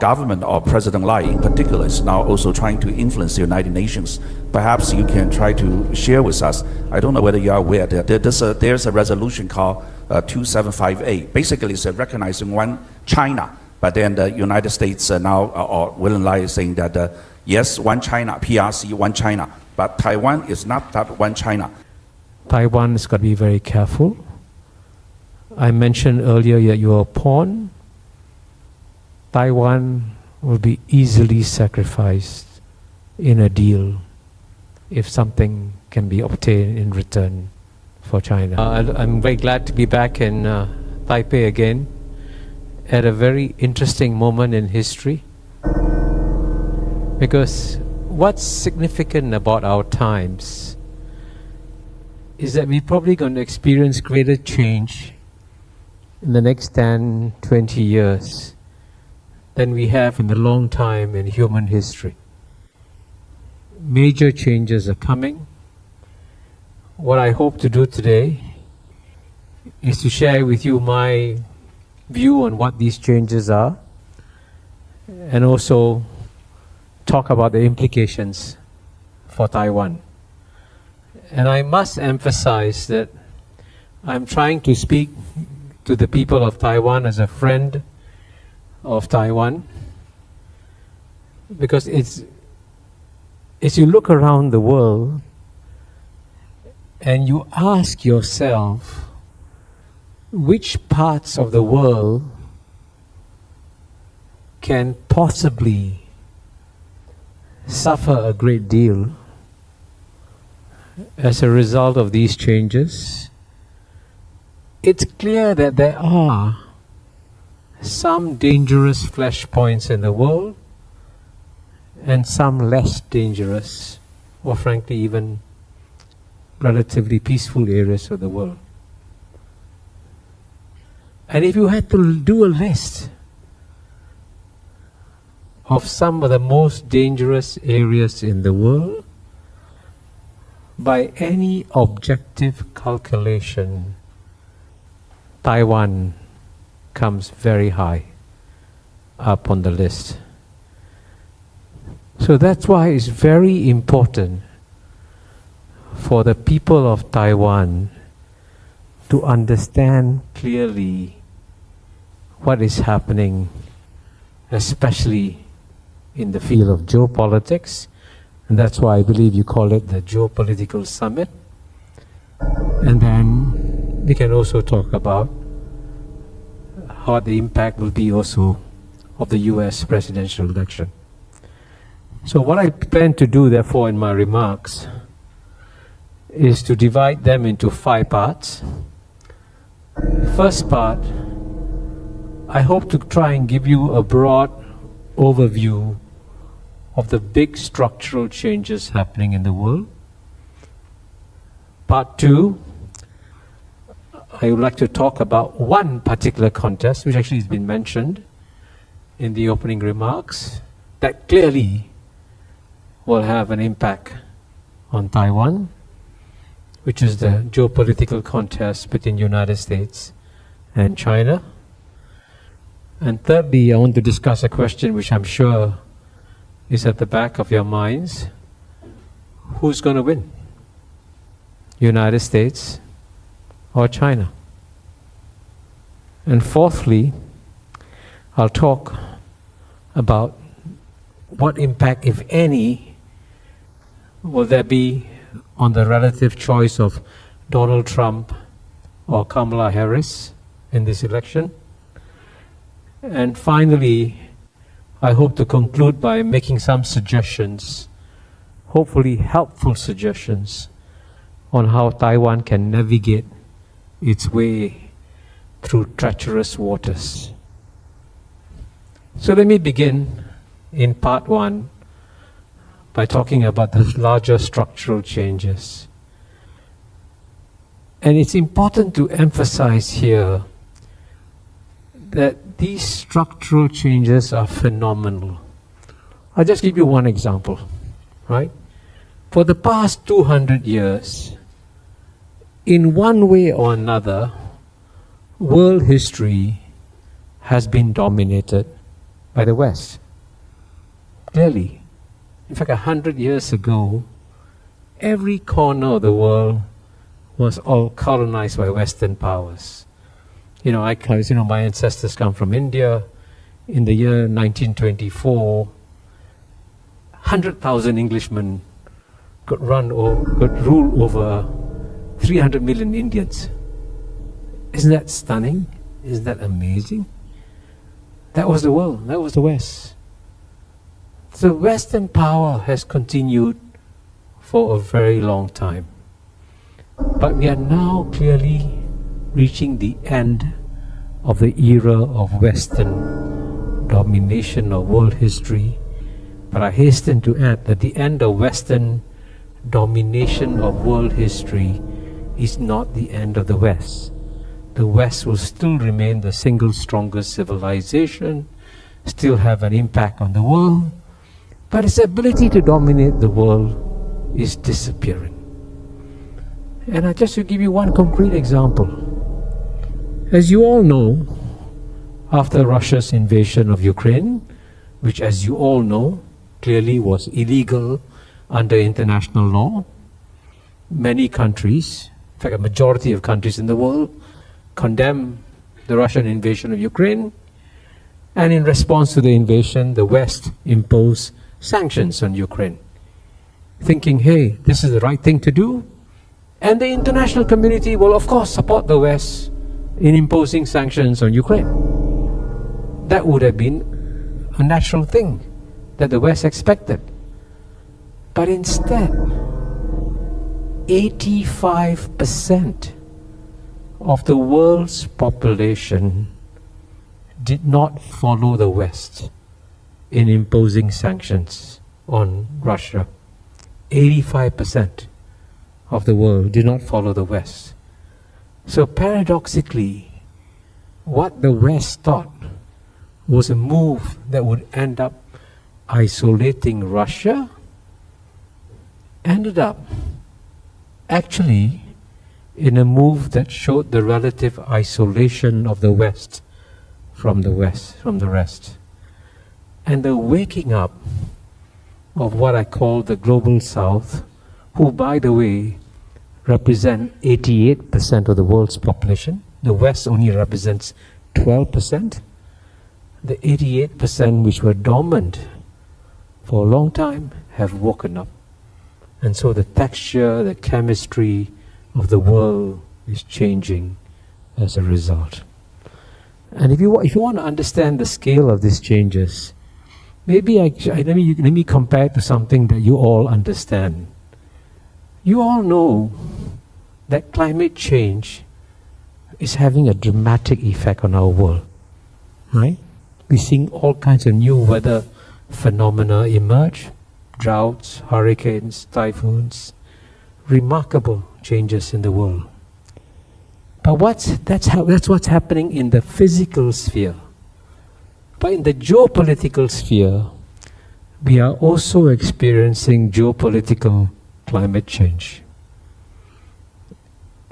government or President Lai in particular is now also trying to influence the United Nations. Perhaps you can try to share with us. I don't know whether you are aware that there's a resolution called 2758. Basically, it's recognizing one China, but then the United States now, or William Lai is saying that yes, one China, PRC, one China, but Taiwan is not that one China. Taiwan has got to be very careful. I mentioned earlier that you're a pawn. Taiwan will be easily sacrificed in a deal if something can be obtained in return for China. I'm very glad to be back in Taipei again at a very interesting moment in history, because what's significant about our times is that we're probably going to experience greater change in the next 10, 20 years than we have in a long time in human history. Major changes are coming. What I hope to do today is to share with you my view on what these changes are, and also talk about the implications for Taiwan. And I must emphasize that I'm trying to speak to the people of Taiwan as a friend of Taiwan, because as you look around the world and you ask yourself which parts of the world can possibly suffer a great deal as a result of these changes, it's clear that there are some dangerous flashpoints in the world and some less dangerous, or frankly even relatively peaceful areas of the world. And if you had to do a list of some of the most dangerous areas in the world, by any objective calculation, Taiwan comes very high up on the list. So that's why it's very important for the people of Taiwan to understand clearly what is happening, especially in the field of geopolitics. And that's why I believe you call it the Geopolitical Summit. And then we can also talk about how the impact will be also of the US presidential election. So what I plan to do, therefore, in my remarks is to divide them into 5 parts. First part, I hope to try and give you a broad overview of the big structural changes happening in the world. Part 2, I would like to talk about one particular contest, which actually has been mentioned in the opening remarks, that clearly will have an impact on Taiwan, which is the geopolitical contest between the United States and China. And thirdly, I want to discuss a question which I'm sure is at the back of your minds. Who's going to win? United States or China? And fourthly, I'll talk about what impact, if any, will there be on the relative choice of Donald Trump or Kamala Harris in this election. And finally, I hope to conclude by making some suggestions, hopefully helpful suggestions, on how Taiwan can navigate its way through treacherous waters. So let me begin in part 1 by talking about the larger structural changes. And it's important to emphasize here that these structural changes are phenomenal. I'll just give you one example, right? For the past 200 years, in one way or another, world history has been dominated by the West. Clearly. In fact, 100 years ago, every corner of the world was all colonized by Western powers. My ancestors come from India. In the year 1924, 100,000 Englishmen could rule over 300 million Indians. Isn't that stunning? Isn't that amazing? That was the world. That was the West. So Western power has continued for a very long time. But we are now clearly reaching the end of the era of Western domination of world history. But I hasten to add that the end of Western domination of world history is not the end of the West. The West will still remain the single strongest civilization, still have an impact on the world, but its ability to dominate the world is disappearing. And just to give you one concrete example, as you all know, after Russia's invasion of Ukraine, which as you all know, clearly was illegal under international law, many countries, in fact a majority of countries in the world, condemned the Russian invasion of Ukraine, and in response to the invasion, the West imposed sanctions on Ukraine, thinking, hey, this is the right thing to do, and the international community will of course support the West in imposing sanctions on Ukraine. That would have been a natural thing that the West expected. But instead, 85% of the world's population did not follow the West in imposing sanctions on Russia. 85% of the world did not follow the West. So paradoxically, what the West thought was a move that would end up isolating Russia ended up actually in a move that showed the relative isolation of the West from the rest. And the waking up of what I call the global South, who, by the way, represent 88% of the world's population. The West only represents 12%. The 88% which were dormant for a long time have woken up. And so the texture, the chemistry of the world is changing as a result. And if you want to understand the scale of these changes, maybe let me compare it to something that you all understand. You all know that climate change is having a dramatic effect on our world, right? We're seeing all kinds of new weather phenomena emerge, droughts, hurricanes, typhoons, remarkable changes in the world. But that's what's happening in the physical sphere. But in the geopolitical sphere, we are also experiencing geopolitical climate change.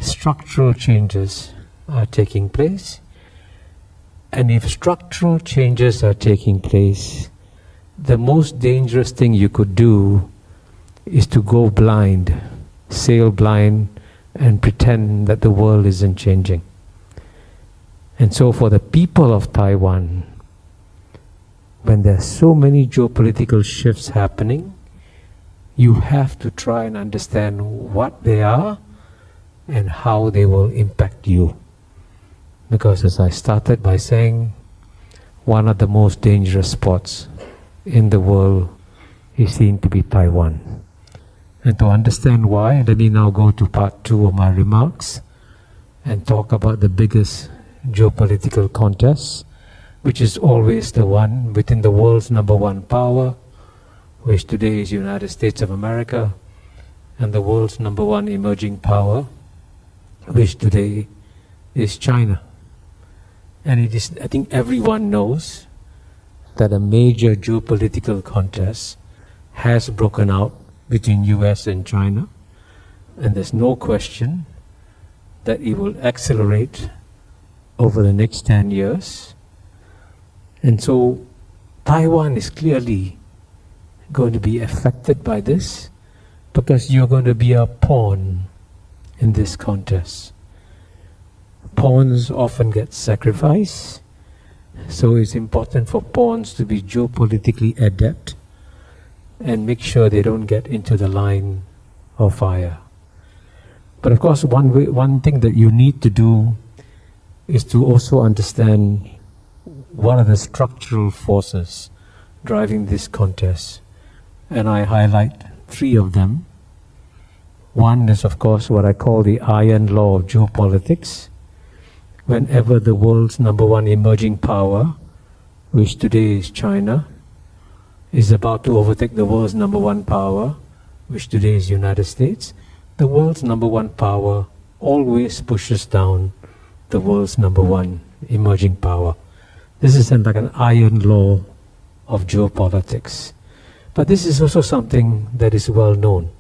Structural changes are taking place. And if structural changes are taking place, the most dangerous thing you could do is to go blind, sail blind, and pretend that the world isn't changing. And so for the people of Taiwan, when there's so many geopolitical shifts happening, you have to try and understand what they are and how they will impact you. Because as I started by saying, one of the most dangerous spots in the world is seen to be Taiwan. And to understand why, let me now go to part 2 of my remarks and talk about the biggest geopolitical contest, which is always the one within the world's number one power, which today is the United States of America, and the world's number one emerging power, which today is China. And it is, I think everyone knows that a major geopolitical contest has broken out between US and China, and there's no question that it will accelerate over the next 10 years. And so Taiwan is clearly going to be affected by this because you're going to be a pawn in this contest. Pawns often get sacrificed, so it's important for pawns to be geopolitically adept and make sure they don't get into the line of fire. But of course, one thing that you need to do is to also understand what are the structural forces driving this contest. And I highlight 3 of them. One is, of course, what I call the iron law of geopolitics. Whenever the world's number one emerging power, which today is China, is about to overtake the world's number one power, which today is United States, the world's number one power always pushes down the world's number one emerging power. This is like an iron law of geopolitics. But this is also something that is well known.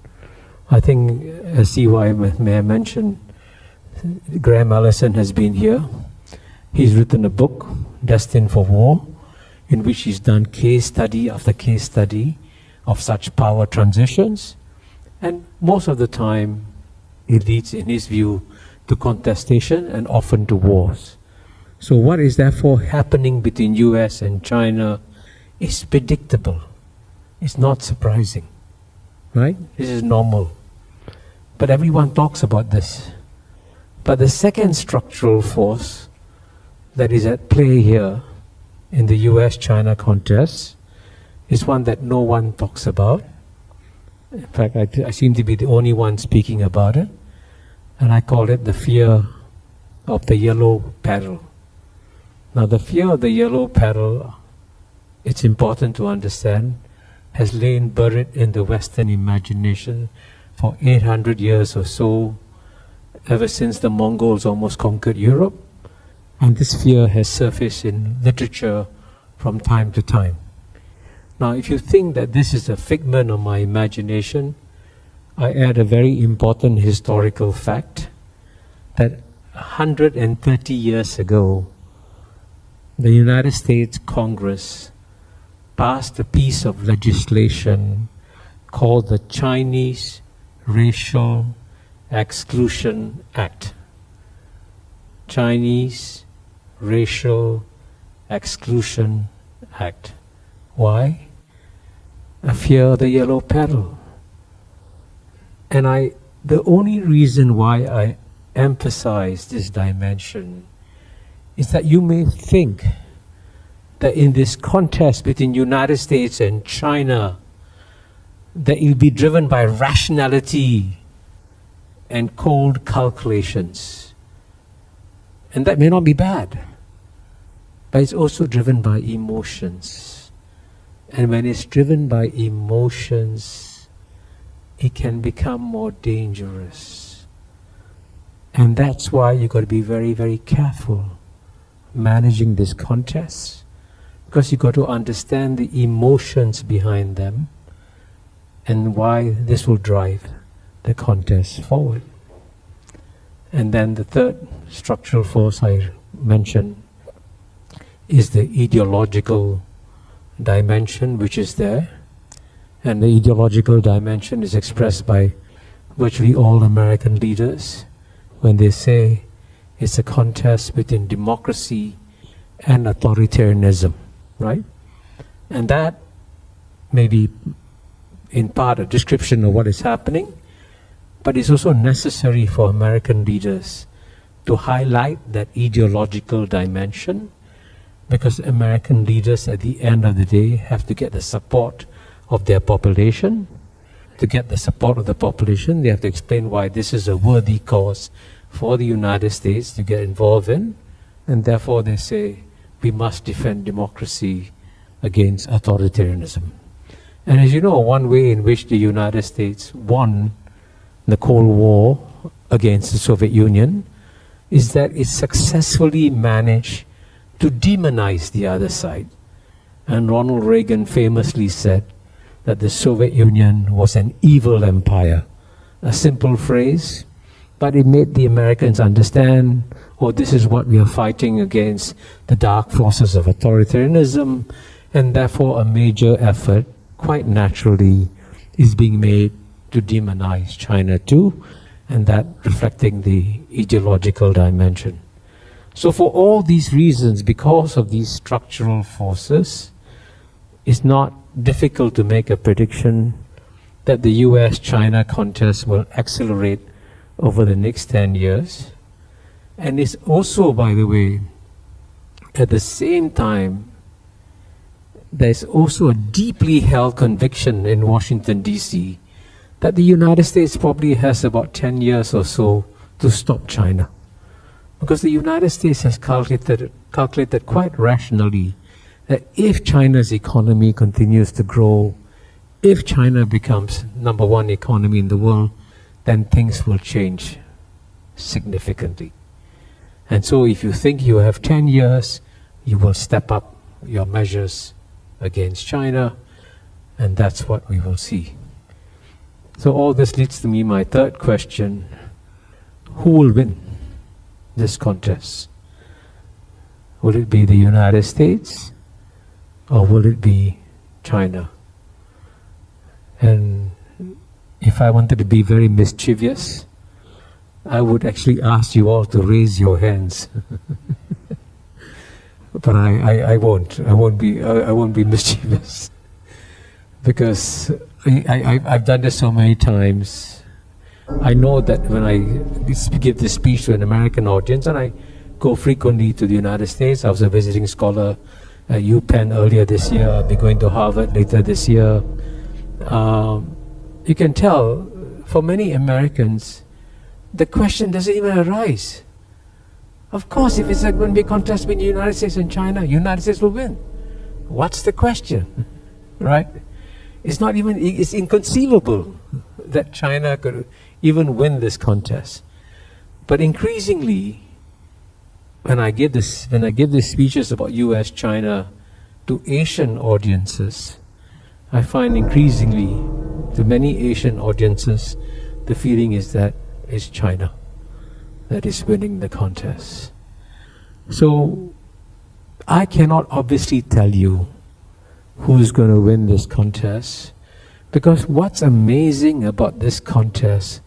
I think, as CY may have mentioned, Graham Allison has been here. He's written a book, Destined for War, in which he's done case study after case study of such power transitions. And most of the time, it leads, in his view, to contestation and often to wars. So what is therefore happening between US and China is predictable. It's not surprising, right? This is normal. But everyone talks about this. But the second structural force that is at play here in the US-China contest is one that no one talks about. In fact, I seem to be the only one speaking about it. And I call it the fear of the yellow peril. Now, the fear of the yellow peril, it's important to understand, has lain buried in the Western imagination for 800 years or so, ever since the Mongols almost conquered Europe. And this fear has surfaced in literature from time to time. Now, if you think that this is a figment of my imagination, I add a very important historical fact that 130 years ago, the United States Congress passed a piece of legislation called the Chinese Racial Exclusion Act. Chinese Racial Exclusion Act. Why? A fear of the yellow peril. And the only reason why I emphasize this dimension is that you may think that in this contest between United States and China, that it will be driven by rationality and cold calculations. And that may not be bad, but it's also driven by emotions. And when it's driven by emotions, it can become more dangerous. And that's why you've got to be very, very careful managing this contest, because you've got to understand the emotions behind them and why this will drive the contest forward. And then the third structural force I mentioned is the ideological dimension, which is there. And the ideological dimension is expressed by virtually all American leaders when they say it's a contest between democracy and authoritarianism, right? And that may be in part a description of what is happening, but it's also necessary for American leaders to highlight that ideological dimension, because American leaders at the end of the day have to get the support of their population. To get the support of the population, they have to explain why this is a worthy cause for the United States to get involved in, and therefore they say we must defend democracy against authoritarianism. And as you know, one way in which the United States won the Cold War against the Soviet Union is that it successfully managed to demonize the other side. And Ronald Reagan famously said that the Soviet Union was an evil empire. A simple phrase, but it made the Americans understand, oh, this is what we are fighting against, the dark forces of authoritarianism, And therefore a major effort, quite naturally, is being made to demonize China too, and that reflecting the ideological dimension. So for all these reasons, because of these structural forces, it's not difficult to make a prediction that the US-China contest will accelerate over the next 10 years. And it's also, by the way, at the same time, there's also a deeply held conviction in Washington, D.C. that the United States probably has about 10 years or so to stop China. Because the United States has calculated quite rationally that if China's economy continues to grow, if China becomes number one economy in the world, then things will change significantly. And so if you think you have 10 years, you will step up your measures against China, and that's what we will see. So all this leads to me my third question: who will win this contest? Will it be the United States or will it be China? And if I wanted to be very mischievous, I would actually ask you all to raise your hands. But I won't. I won't be mischievous, because I've done this so many times. I know that when I give this speech to an American audience, and I go frequently to the United States. I was a visiting scholar at UPenn earlier this year. I'll be going to Harvard later this year. You can tell, for many Americans, the question doesn't even arise. Of course, if it's going to be a contest between the United States and China, United States will win. What's the question, right? It's inconceivable that China could even win this contest. But increasingly, when I give these speeches about US-China to Asian audiences, I find increasingly, to many Asian audiences, the feeling is that it's China that is winning the contest. So I cannot obviously tell you who's going to win this contest, because what's amazing about this contest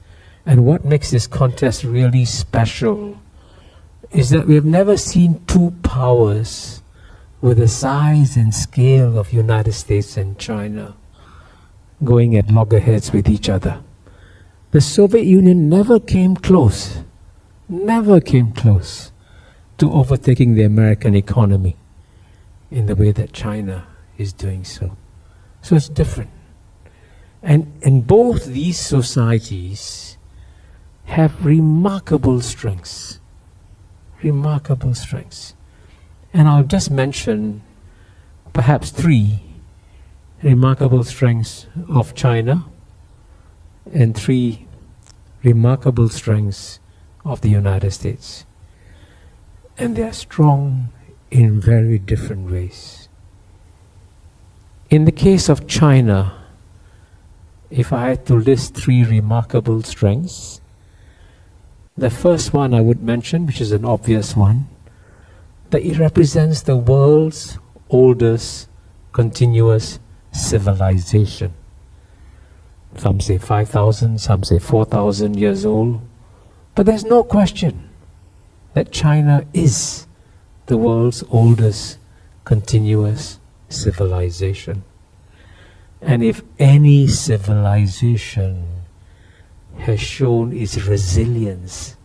and what makes this contest really special is that we have never seen two powers with the size and scale of United States and China going at loggerheads with each other. The Soviet Union never came close to overtaking the American economy in the way that China is doing so. So it's different. And both these societies have remarkable strengths. And I'll just mention perhaps three remarkable strengths of China and three remarkable strengths of the United States. And they are strong in very different ways. In the case of China, if I had to list three remarkable strengths, the first one I would mention, which is an obvious one, that it represents the world's oldest continuous civilization. Some say 5,000, some say 4,000 years old. But there's no question that China is the world's oldest continuous civilization. And if any civilization has shown its resilience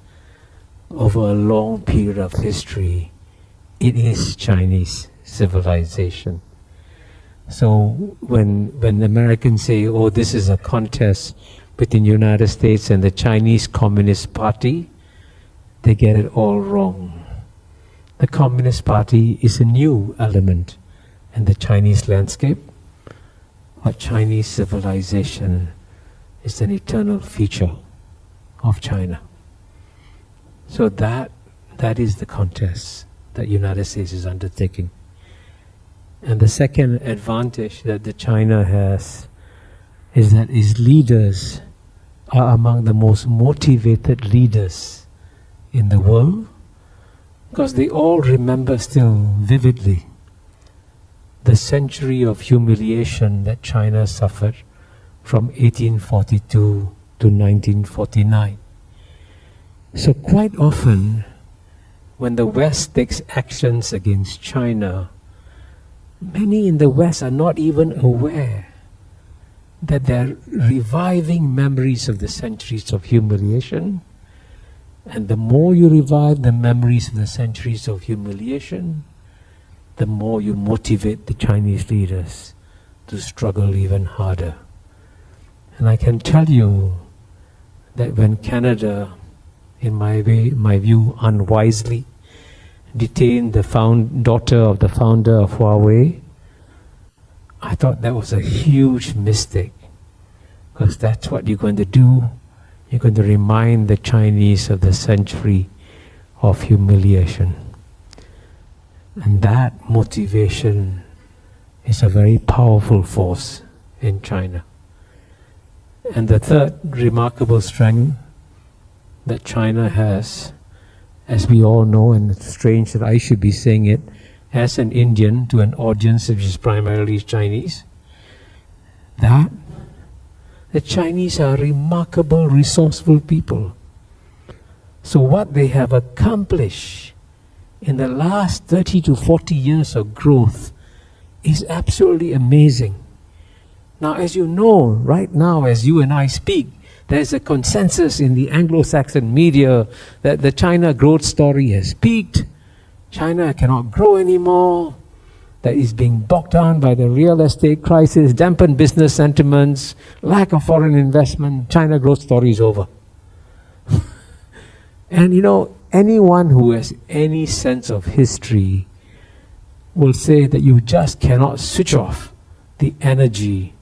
over a long period of history, it is Chinese civilization. So when Americans say, oh, this is a contest between the United States and the Chinese Communist Party, they get it all wrong. The Communist Party is a new element in the Chinese landscape, but Chinese civilization is an eternal feature of China. So that is the contest that the United States is undertaking. And the second advantage that the China has is that its leaders are among the most motivated leaders in the world, because they all remember still vividly the century of humiliation that China suffered from 1842 to 1949. So quite often, when the West takes actions against China, many in the West are not even aware that they're reviving memories of the centuries of humiliation. And the more you revive the memories of the centuries of humiliation, the more you motivate the Chinese leaders to struggle even harder. And I can tell you that when Canada, in my view, unwisely detained the daughter of the founder of Huawei, I thought that was a huge mistake, because that's what you're going to do. You're going to remind the Chinese of the century of humiliation. And that motivation is a very powerful force in China. And the third remarkable strength that China has, as we all know, and it's strange that I should be saying it as an Indian to an audience which is primarily Chinese, that the Chinese are remarkable, resourceful people. So what they have accomplished in the last 30 to 40 years of growth is absolutely amazing. Now, as you know, right now, as you and I speak, there's a consensus in the Anglo-Saxon media that the China growth story has peaked. China cannot grow anymore. That is being bogged down by the real estate crisis, dampened business sentiments, lack of foreign investment. China growth story is over. And you know, anyone who has any sense of history will say that you just cannot switch off the energy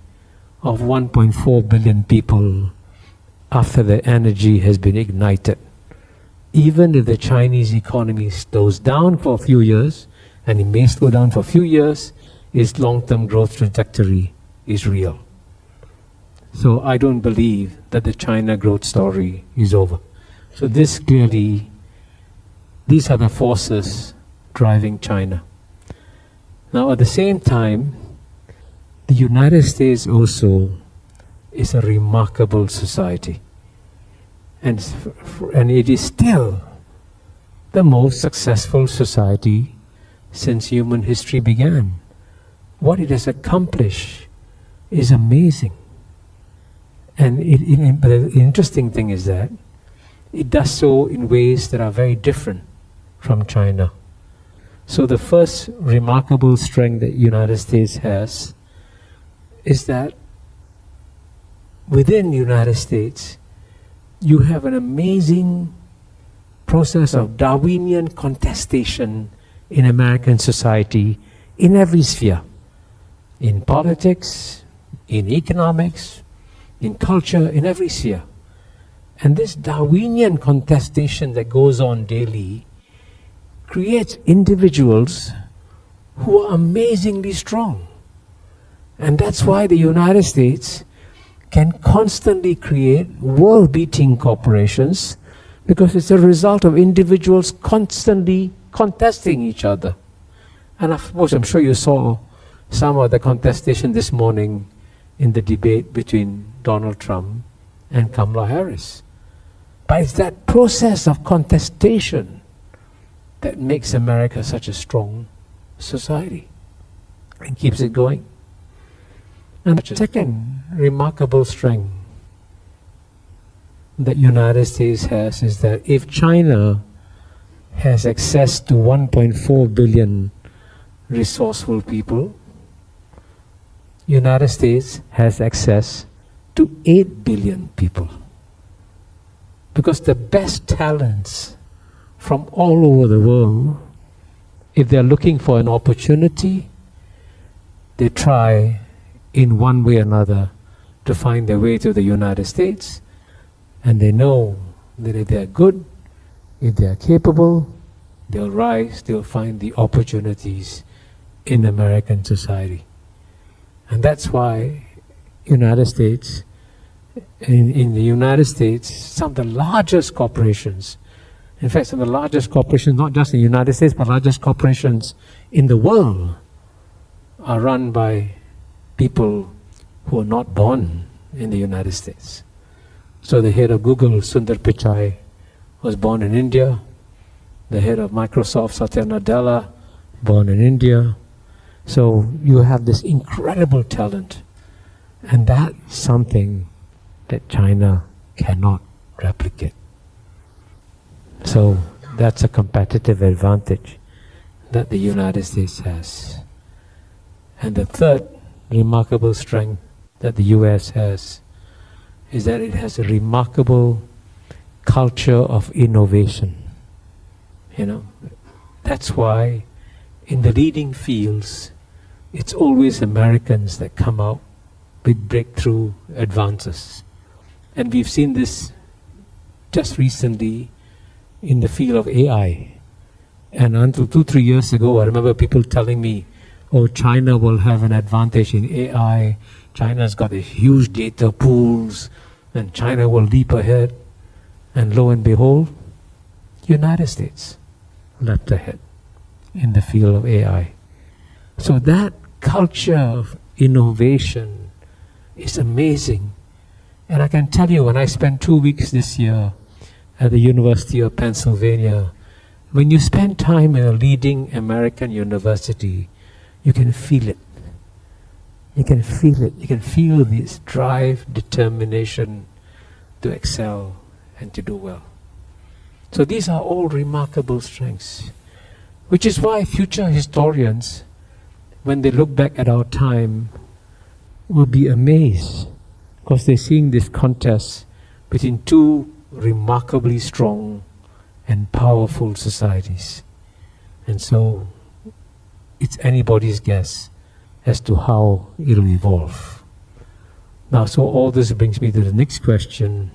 of 1.4 billion people after the energy has been ignited. Even if the Chinese economy slows down for a few years, and it may slow down for a few years, its long-term growth trajectory is real. So I don't believe that the China growth story is over. So these are the forces driving China. Now at the same time, the United States also is a remarkable society. And it is still the most successful society since human history began. What it has accomplished is amazing. And but the interesting thing is that it does so in ways that are very different from China. So the first remarkable strength that the United States has is that within the United States, you have an amazing process of Darwinian contestation in American society in every sphere. In politics, in economics, in culture, in every sphere. And this Darwinian contestation that goes on daily creates individuals who are amazingly strong. And that's why the United States can constantly create world-beating corporations, because it's a result of individuals constantly contesting each other. And of course, I'm sure you saw some of the contestation this morning in the debate between Donald Trump and Kamala Harris. But it's that process of contestation that makes America such a strong society and keeps it going. And the second remarkable strength that United States has is that if China has access to 1.4 billion resourceful people, United States has access to 8 billion people. Because the best talents from all over the world, if they're looking for an opportunity, they try in one way or another to find their way to the United States, and they know that if they're good, if they're capable, they'll rise, they'll find the opportunities in American society. And that's why United States, in the United States, some of the largest corporations, in fact some of the largest corporations, not just in the United States, but largest corporations in the world, are run by people who are not born in the United States. So the head of Google, Sundar Pichai, was born in India. The head of Microsoft, Satya Nadella, born in India. So you have this incredible talent, and that's something that China cannot replicate. So that's a competitive advantage that the United States has. And the third remarkable strength that the US has is that it has a remarkable culture of innovation. You know, that's why in the leading fields, it's always Americans that come out with breakthrough advances. And we've seen this just recently in the field of AI. And until 2-3 years ago, I remember people telling me, oh, China will have an advantage in AI. China's got these huge data pools, and China will leap ahead. And lo and behold, United States leapt ahead in the field of AI. So that culture of innovation is amazing. And I can tell you, when I spent 2 weeks this year at the University of Pennsylvania, when you spend time in a leading American university, you can feel it. You can feel it. You can feel this drive, determination to excel and to do well. So these are all remarkable strengths, which is why future historians, when they look back at our time, will be amazed, because they're seeing this contest between two remarkably strong and powerful societies. And so it's anybody's guess as to how it'll evolve. Now, so all this brings me to the next question.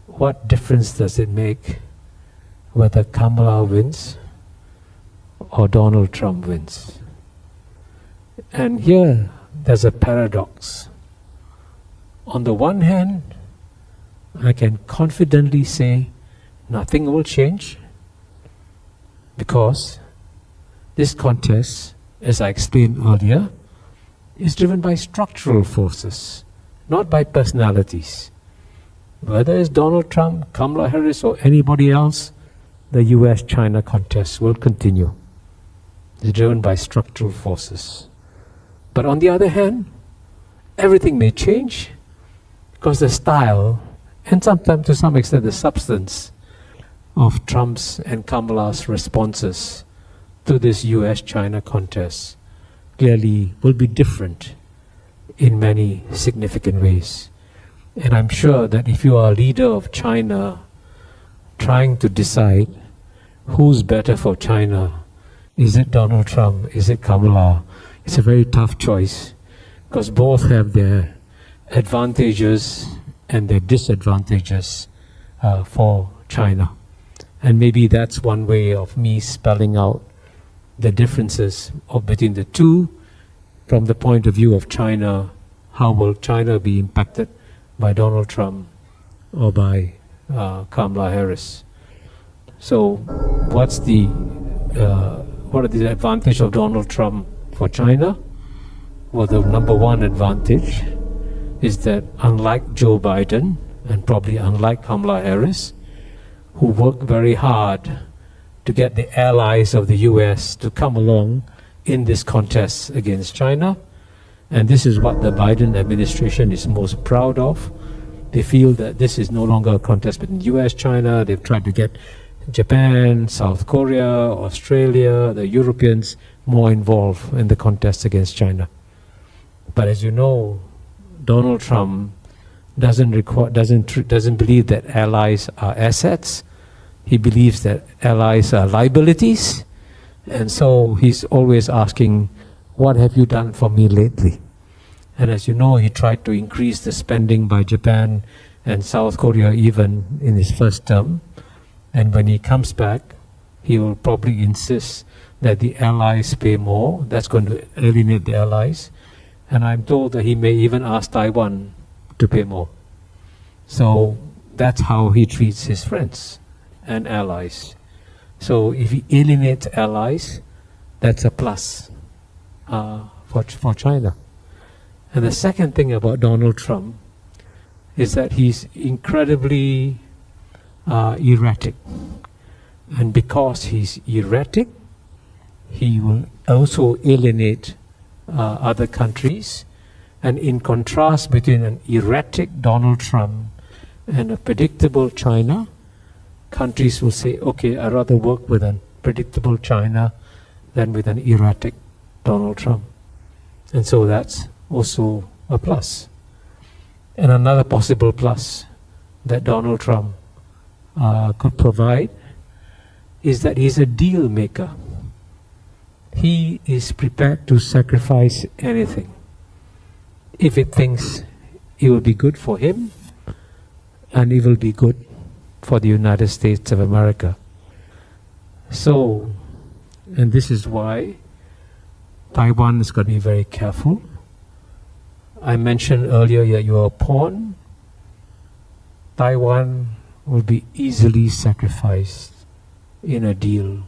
What difference does it make whether Kamala wins or Donald Trump wins? And here there's a paradox. On the one hand, I can confidently say nothing will change, because this contest, as I explained earlier, is driven by structural forces, not by personalities. Whether it's Donald Trump, Kamala Harris, or anybody else, the US-China contest will continue. It's driven by structural forces. But on the other hand, everything may change, because the style, and sometimes to some extent the substance, of Trump's and Kamala's responses to this US-China contest clearly will be different in many significant ways. And I'm sure that if you are a leader of China trying to decide who's better for China, is it Donald Trump, is it Kamala, it's a very tough choice, because both have their advantages and their disadvantages for China. And maybe that's one way of me spelling out the differences between the two from the point of view of China. How will China be impacted by Donald Trump or by Kamala Harris? So what are the advantages of Donald Trump for China? Well, the number one advantage is that unlike Joe Biden, and probably unlike Kamala Harris, who worked very hard to get the allies of the US to come along in this contest against China, and this is what the Biden administration is most proud of. They feel that this is no longer a contest between US, China. They've tried to get Japan, South Korea, Australia, the Europeans more involved in the contest against China. But as you know, Donald Trump doesn't believe that allies are assets. He believes that allies are liabilities. And so he's always asking, what have you done for me lately? And as you know, he tried to increase the spending by Japan and South Korea even in his first term. And when he comes back, he will probably insist that the allies pay more. That's going to alienate the allies. And I'm told that he may even ask Taiwan to pay more. So that's how he treats his friends and allies. So if he alienates allies, that's a plus for China. And the second thing about Donald Trump is that he's incredibly erratic. And because he's erratic, he will also alienate other countries. And in contrast between an erratic Donald Trump and a predictable China, countries will say, okay, I'd rather work with a predictable China than with an erratic Donald Trump. And so that's also a plus. And another possible plus that Donald Trump could provide is that he's a deal maker. He is prepared to sacrifice anything if it thinks it will be good for him and it will be good for the United States of America. So, and this is why Taiwan is going to be very careful. I mentioned earlier that you're a pawn. Taiwan will be easily sacrificed in a deal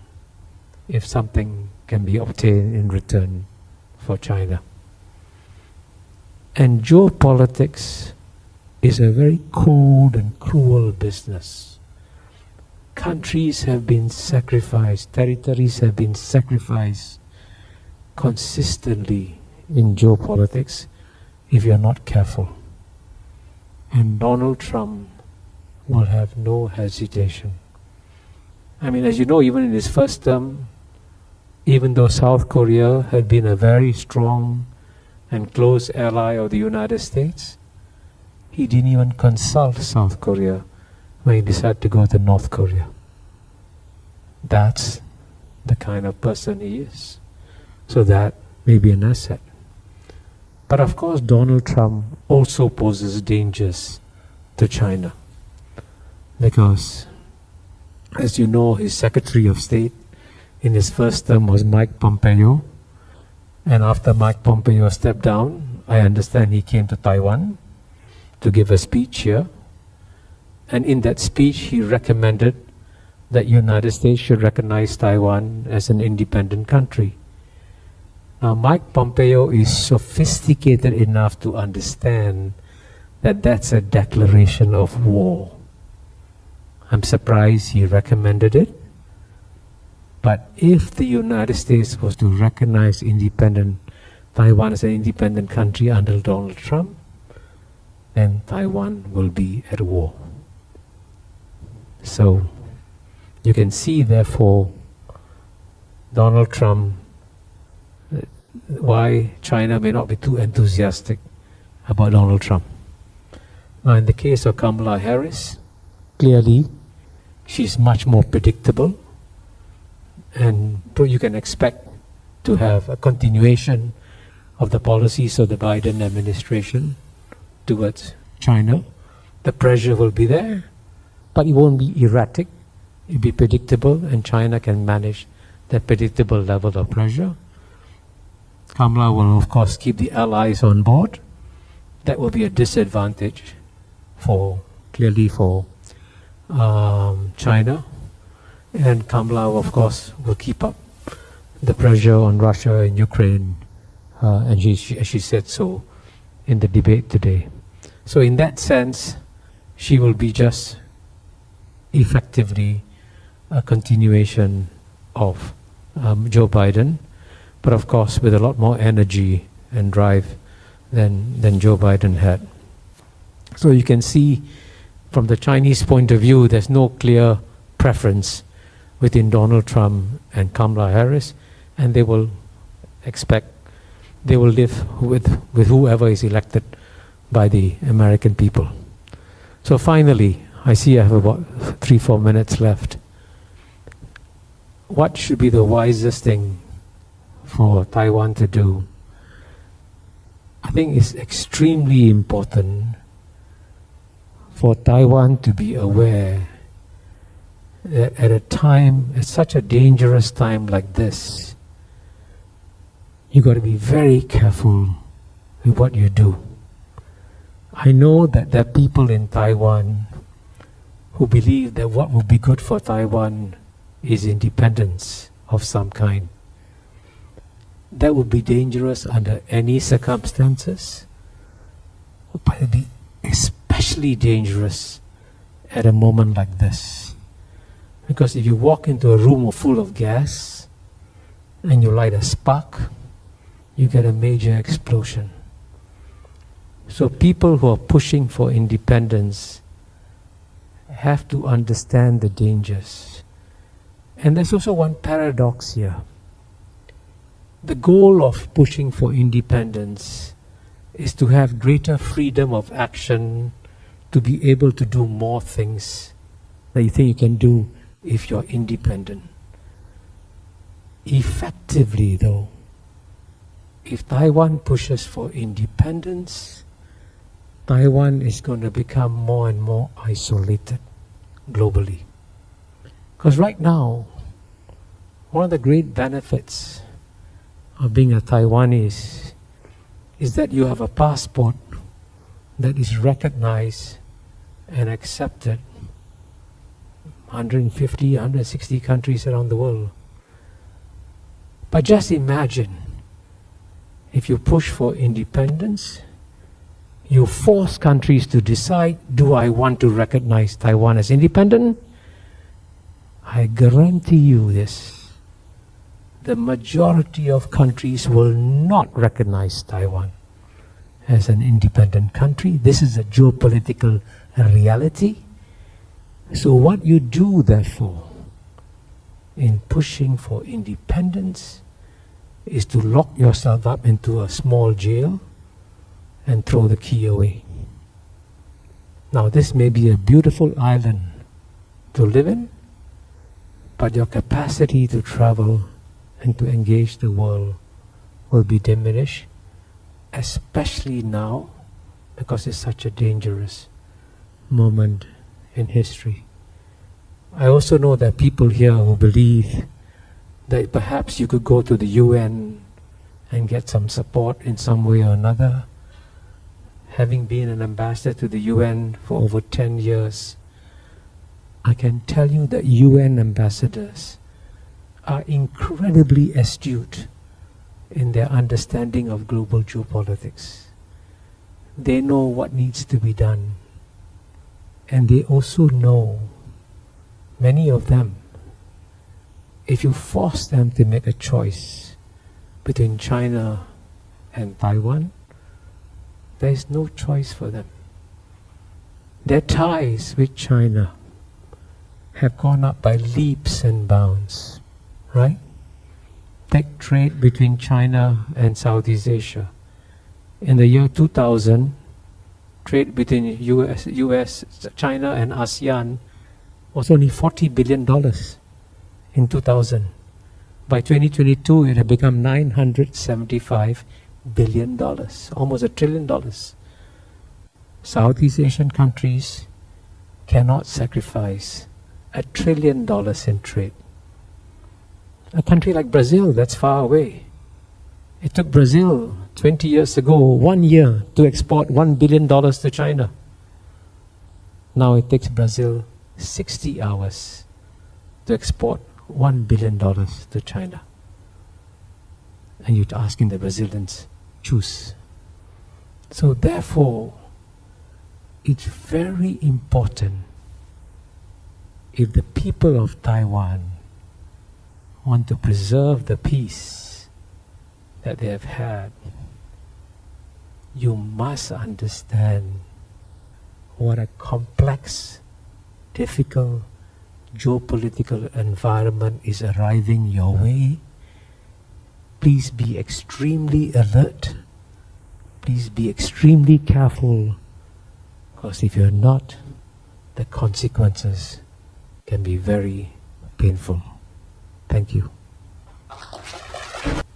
if something can be obtained in return for China. And geopolitics is a very cold and cruel business. Countries have been sacrificed, territories have been sacrificed consistently in geopolitics if you're not careful. And Donald Trump will have no hesitation. I mean, as you know, even in his first term, even though South Korea had been a very strong and close ally of the United States, he didn't even consult South Korea when he decided to go to North Korea. That's the kind of person he is. So that may be an asset. But of course, Donald Trump also poses dangers to China. Because, as you know, his Secretary of State in his first term was Mike Pompeo. And after Mike Pompeo stepped down, I understand he came to Taiwan to give a speech here. And in that speech, he recommended that United States should recognize Taiwan as an independent country. Now, Mike Pompeo is sophisticated enough to understand that that's a declaration of war. I'm surprised he recommended it. But if the United States was to recognize independent Taiwan as an independent country under Donald Trump, then Taiwan will be at war. So you can see, therefore, Donald Trump, why China may not be too enthusiastic about Donald Trump. Now, in the case of Kamala Harris, clearly she's much more predictable, and you can expect to have a continuation of the policies of the Biden administration towards China. The pressure will be there, but it won't be erratic. It'll be predictable, and China can manage that predictable level of pressure. Kamala will, of course, keep the allies on board. That will be a disadvantage clearly for China. And Kamala, of course, will keep up the pressure on Russia and Ukraine, and she said so in the debate today. So in that sense, she will be just effectively a continuation of Joe Biden, but of course with a lot more energy and drive than Joe Biden had. So you can see from the Chinese point of view, there's no clear preference within Donald Trump and Kamala Harris, and they will live with whoever is elected by the American people. So finally, I see I have about 3-4 minutes left. What should be the wisest thing for Taiwan to do? I think it's extremely important for Taiwan to be aware that at such a dangerous time like this, you've got to be very careful with what you do. I know that there are people in Taiwan who believe that what will be good for Taiwan is independence of some kind. that would be dangerous under any circumstances, but it would be especially dangerous at a moment like this. Because if you walk into a room full of gas and you light a spark, you get a major explosion. So people who are pushing for independence have to understand the dangers. And there's also one paradox here. The goal of pushing for independence is to have greater freedom of action, to be able to do more things that you think you can do if you're independent. Effectively, though, if Taiwan pushes for independence, Taiwan is going to become more and more isolated globally. Because right now, one of the great benefits of being a Taiwanese is that you have a passport that is recognized and accepted 150, 160 countries around the world. But just imagine, if you push for independence, you force countries to decide, do I want to recognize Taiwan as independent? I guarantee you this. The majority of countries will not recognize Taiwan as an independent country. This is a geopolitical reality. So what you do, therefore, in pushing for independence is to lock yourself up into a small jail and throw the key away. Now, this may be a beautiful island to live in, but your capacity to travel and to engage the world will be diminished, especially now, because it's such a dangerous moment in history. I also know that people here who believe that perhaps you could go to the UN and get some support in some way or another. Having been an ambassador to the UN for over 10 years, I can tell you that UN ambassadors are incredibly astute in their understanding of global geopolitics. They know what needs to be done. And they also know, many of them, if you force them to make a choice between China and Taiwan, there is no choice for them. Their ties with China have gone up by leaps and bounds, right? Take trade between China and Southeast Asia. In the year 2000, trade between US, China and ASEAN was only $40 billion in 2000. By 2022, it had become $975 billion, almost $1 trillion. Southeast Asian countries cannot sacrifice $1 trillion in trade. A country like Brazil, that's far away. It took Brazil 20 years ago, 1 year, to export $1 billion to China. Now it takes Brazil 60 hours to export $1 billion to China. And you're asking the Brazilians, choose. So therefore, it's very important, if the people of Taiwan want to preserve the peace that they have had, you must understand what a complex, difficult geopolitical environment is arriving your way. Please be extremely alert. Please be extremely careful, because if you're not, the consequences can be very painful. Thank you.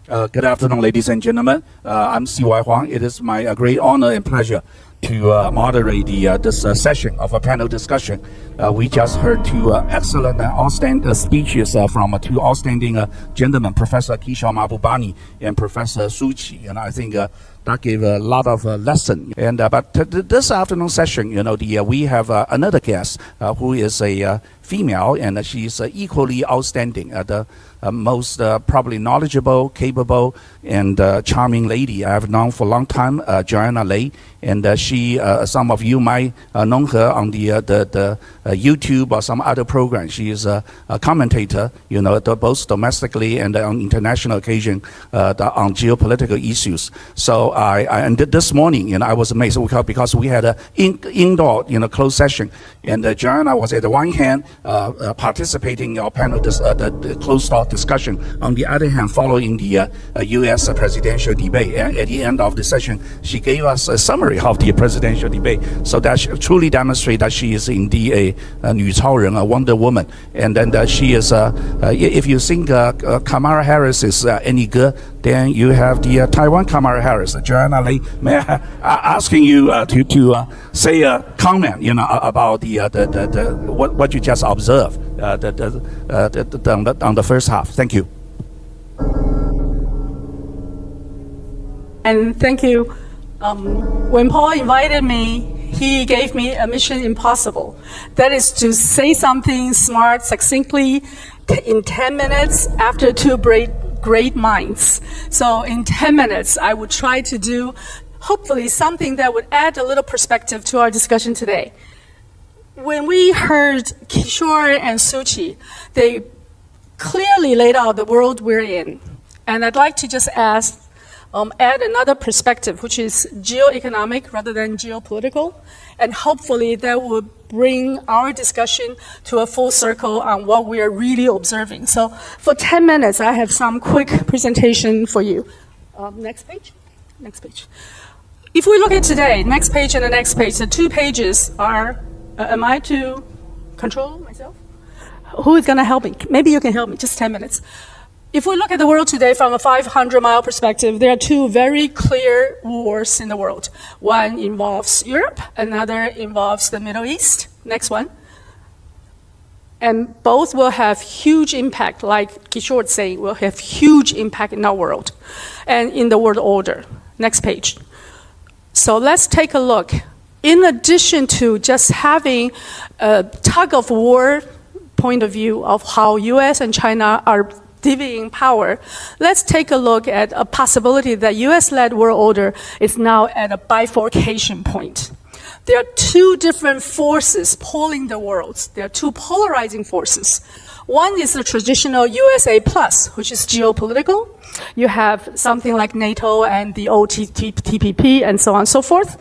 Good afternoon, ladies and gentlemen. I'm C.Y. Huang. It is my great honor and pleasure to moderate this session of a panel discussion. We just heard two excellent and outstanding speeches from two outstanding gentlemen, Professor Kishore Mahbubani and Professor Su Qi. And I think that gave a lot of lesson. And but this afternoon session, we have another guest who is a female, and she's equally outstanding. most probably knowledgeable, capable, and charming lady I've known for a long time, Joanna Lei. And she, some of you might know her on the YouTube or some other program. She is a commentator, both domestically and on international occasion on geopolitical issues. So and this morning, I was amazed because we had an indoor, closed session, and Joanna was at the one hand participating in our panel, the closed-door discussion. On the other hand, following the U.S. presidential debate, and at the end of the session, she gave us a summary of the presidential debate. So that truly demonstrates that she is indeed a 女超人, a Wonder Woman. And then she is, if you think Kamala Harris is any good, then you have the Taiwan Kamala Harris, Joanna Lei. May I asking you to say a comment, about what you just observed on the first half. Thank you. And thank you. When Paul invited me, he gave me a mission impossible. That is to say something smart, succinctly, in 10 minutes after two great minds. So in 10 minutes, I would try to do, hopefully, something that would add a little perspective to our discussion today. When we heard Kishore and Suchi, they clearly laid out the world we're in. And I'd like to just add another perspective, which is geo-economic rather than geopolitical, and hopefully that will bring our discussion to a full circle on what we are really observing. So for 10 minutes, I have some quick presentation for you. Next page. Next page. If we look at today, next page and the next page, the 2 pages are, am I to control myself? Who is going to help me? Maybe you can help me, just 10 minutes. If we look at the world today from a 500-mile perspective, there are 2 very clear wars in the world. One involves Europe, another involves the Middle East. Next one. And both will have huge impact, like Kishore is saying, will have huge impact in our world and in the world order. Next page. So let's take a look. In addition to just having a tug of war point of view of how US and China are divvying power, let's take a look at a possibility that US-led world order is now at a bifurcation point. There are 2 different forces pulling the world. There are 2 polarizing forces. One is the traditional USA plus, which is geopolitical. You have something like NATO and the TPP and so on and so forth.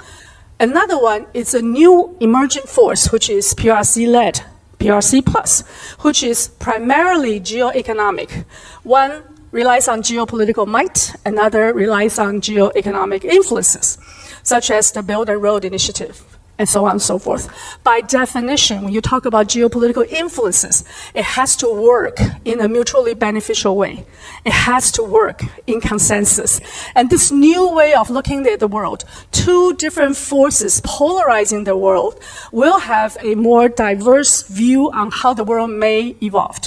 Another one is a new emerging force, which is PRC-led. PRC plus, which is primarily geo-economic. One relies on geopolitical might, another relies on geo-economic influences, such as the Belt and Road Initiative, and so on and so forth. By definition, when you talk about geopolitical influences, it has to work in a mutually beneficial way. It has to work in consensus. And this new way of looking at the world, 2 different forces polarizing the world, will have a more diverse view on how the world may evolve.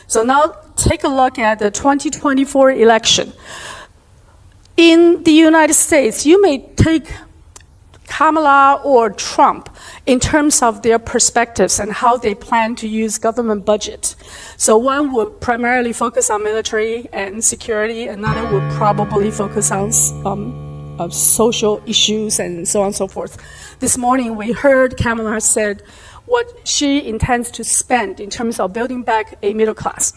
So now take a look at the 2024 election. In the United States, you may take Kamala or Trump in terms of their perspectives and how they plan to use government budget. So one would primarily focus on military and security, another would probably focus on social issues and so on and so forth. This morning we heard Kamala said what she intends to spend in terms of building back a middle class.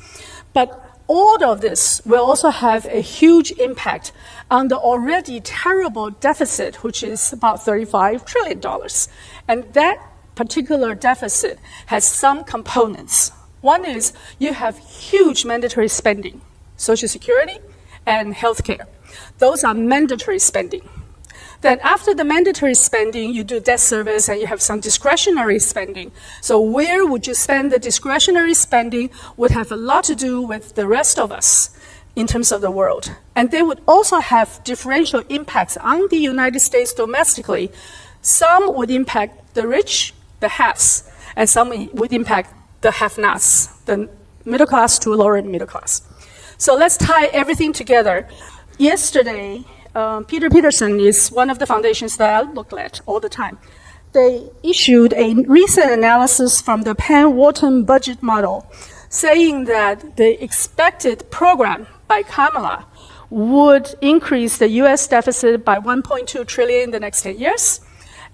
But all of this will also have a huge impact on the already terrible deficit, which is about $35 trillion. And that particular deficit has some components. One is you have huge mandatory spending, Social Security and healthcare. Those are mandatory spending. Then after the mandatory spending, you do debt service and you have some discretionary spending. So where would you spend the discretionary spending would have a lot to do with the rest of us in terms of the world. And they would also have differential impacts on the United States domestically. Some would impact the rich, the haves, and some would impact the have-nots, the middle class to lower middle class. So let's tie everything together. Yesterday, Peter Peterson is one of the foundations that I look at all the time. They issued a recent analysis from the Penn-Wharton budget model saying that the expected program by Kamala would increase the U.S. deficit by 1.2 trillion in the next 10 years,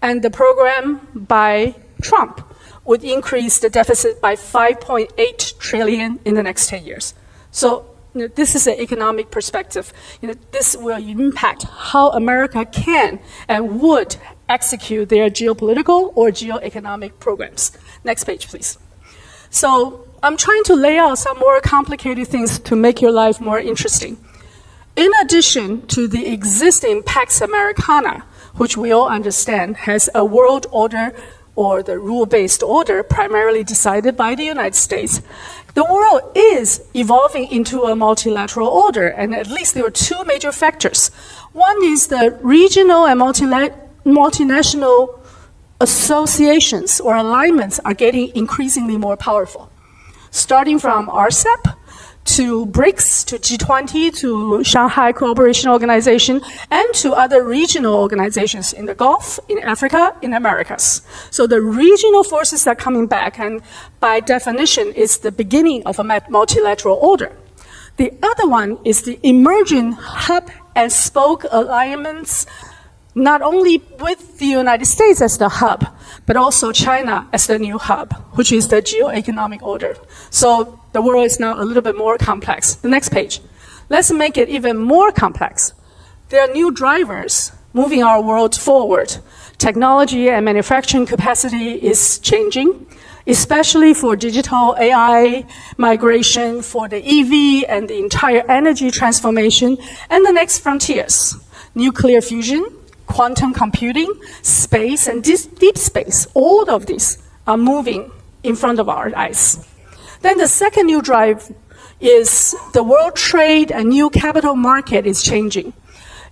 and the program by Trump would increase the deficit by 5.8 trillion in the next 10 years. So this is an economic perspective. This will impact how America can and would execute their geopolitical or geoeconomic programs. Next page, please. So I'm trying to lay out some more complicated things to make your life more interesting. In addition to the existing Pax Americana, which we all understand has a world order or the rule-based order primarily decided by the United States, the world is evolving into a multilateral order, and at least there are two major factors. One is the regional and multinational associations or alignments are getting increasingly more powerful, starting from RCEP to BRICS, to G20, to Shanghai Cooperation Organization, and to other regional organizations in the Gulf, in Africa, in Americas. So the regional forces are coming back, and by definition, it's the beginning of a multilateral order. The other one is the emerging hub and spoke alignments, not only with the United States as the hub, but also China as the new hub, which is the geoeconomic order. So the world is now a little bit more complex. The next page. Let's make it even more complex. There are new drivers moving our world forward. Technology and manufacturing capacity is changing, especially for digital AI migration, for the EV and the entire energy transformation, and the next frontiers. Nuclear fusion, quantum computing, space, and deep space, all of these are moving in front of our eyes. Then the second new drive is the world trade and new capital market is changing.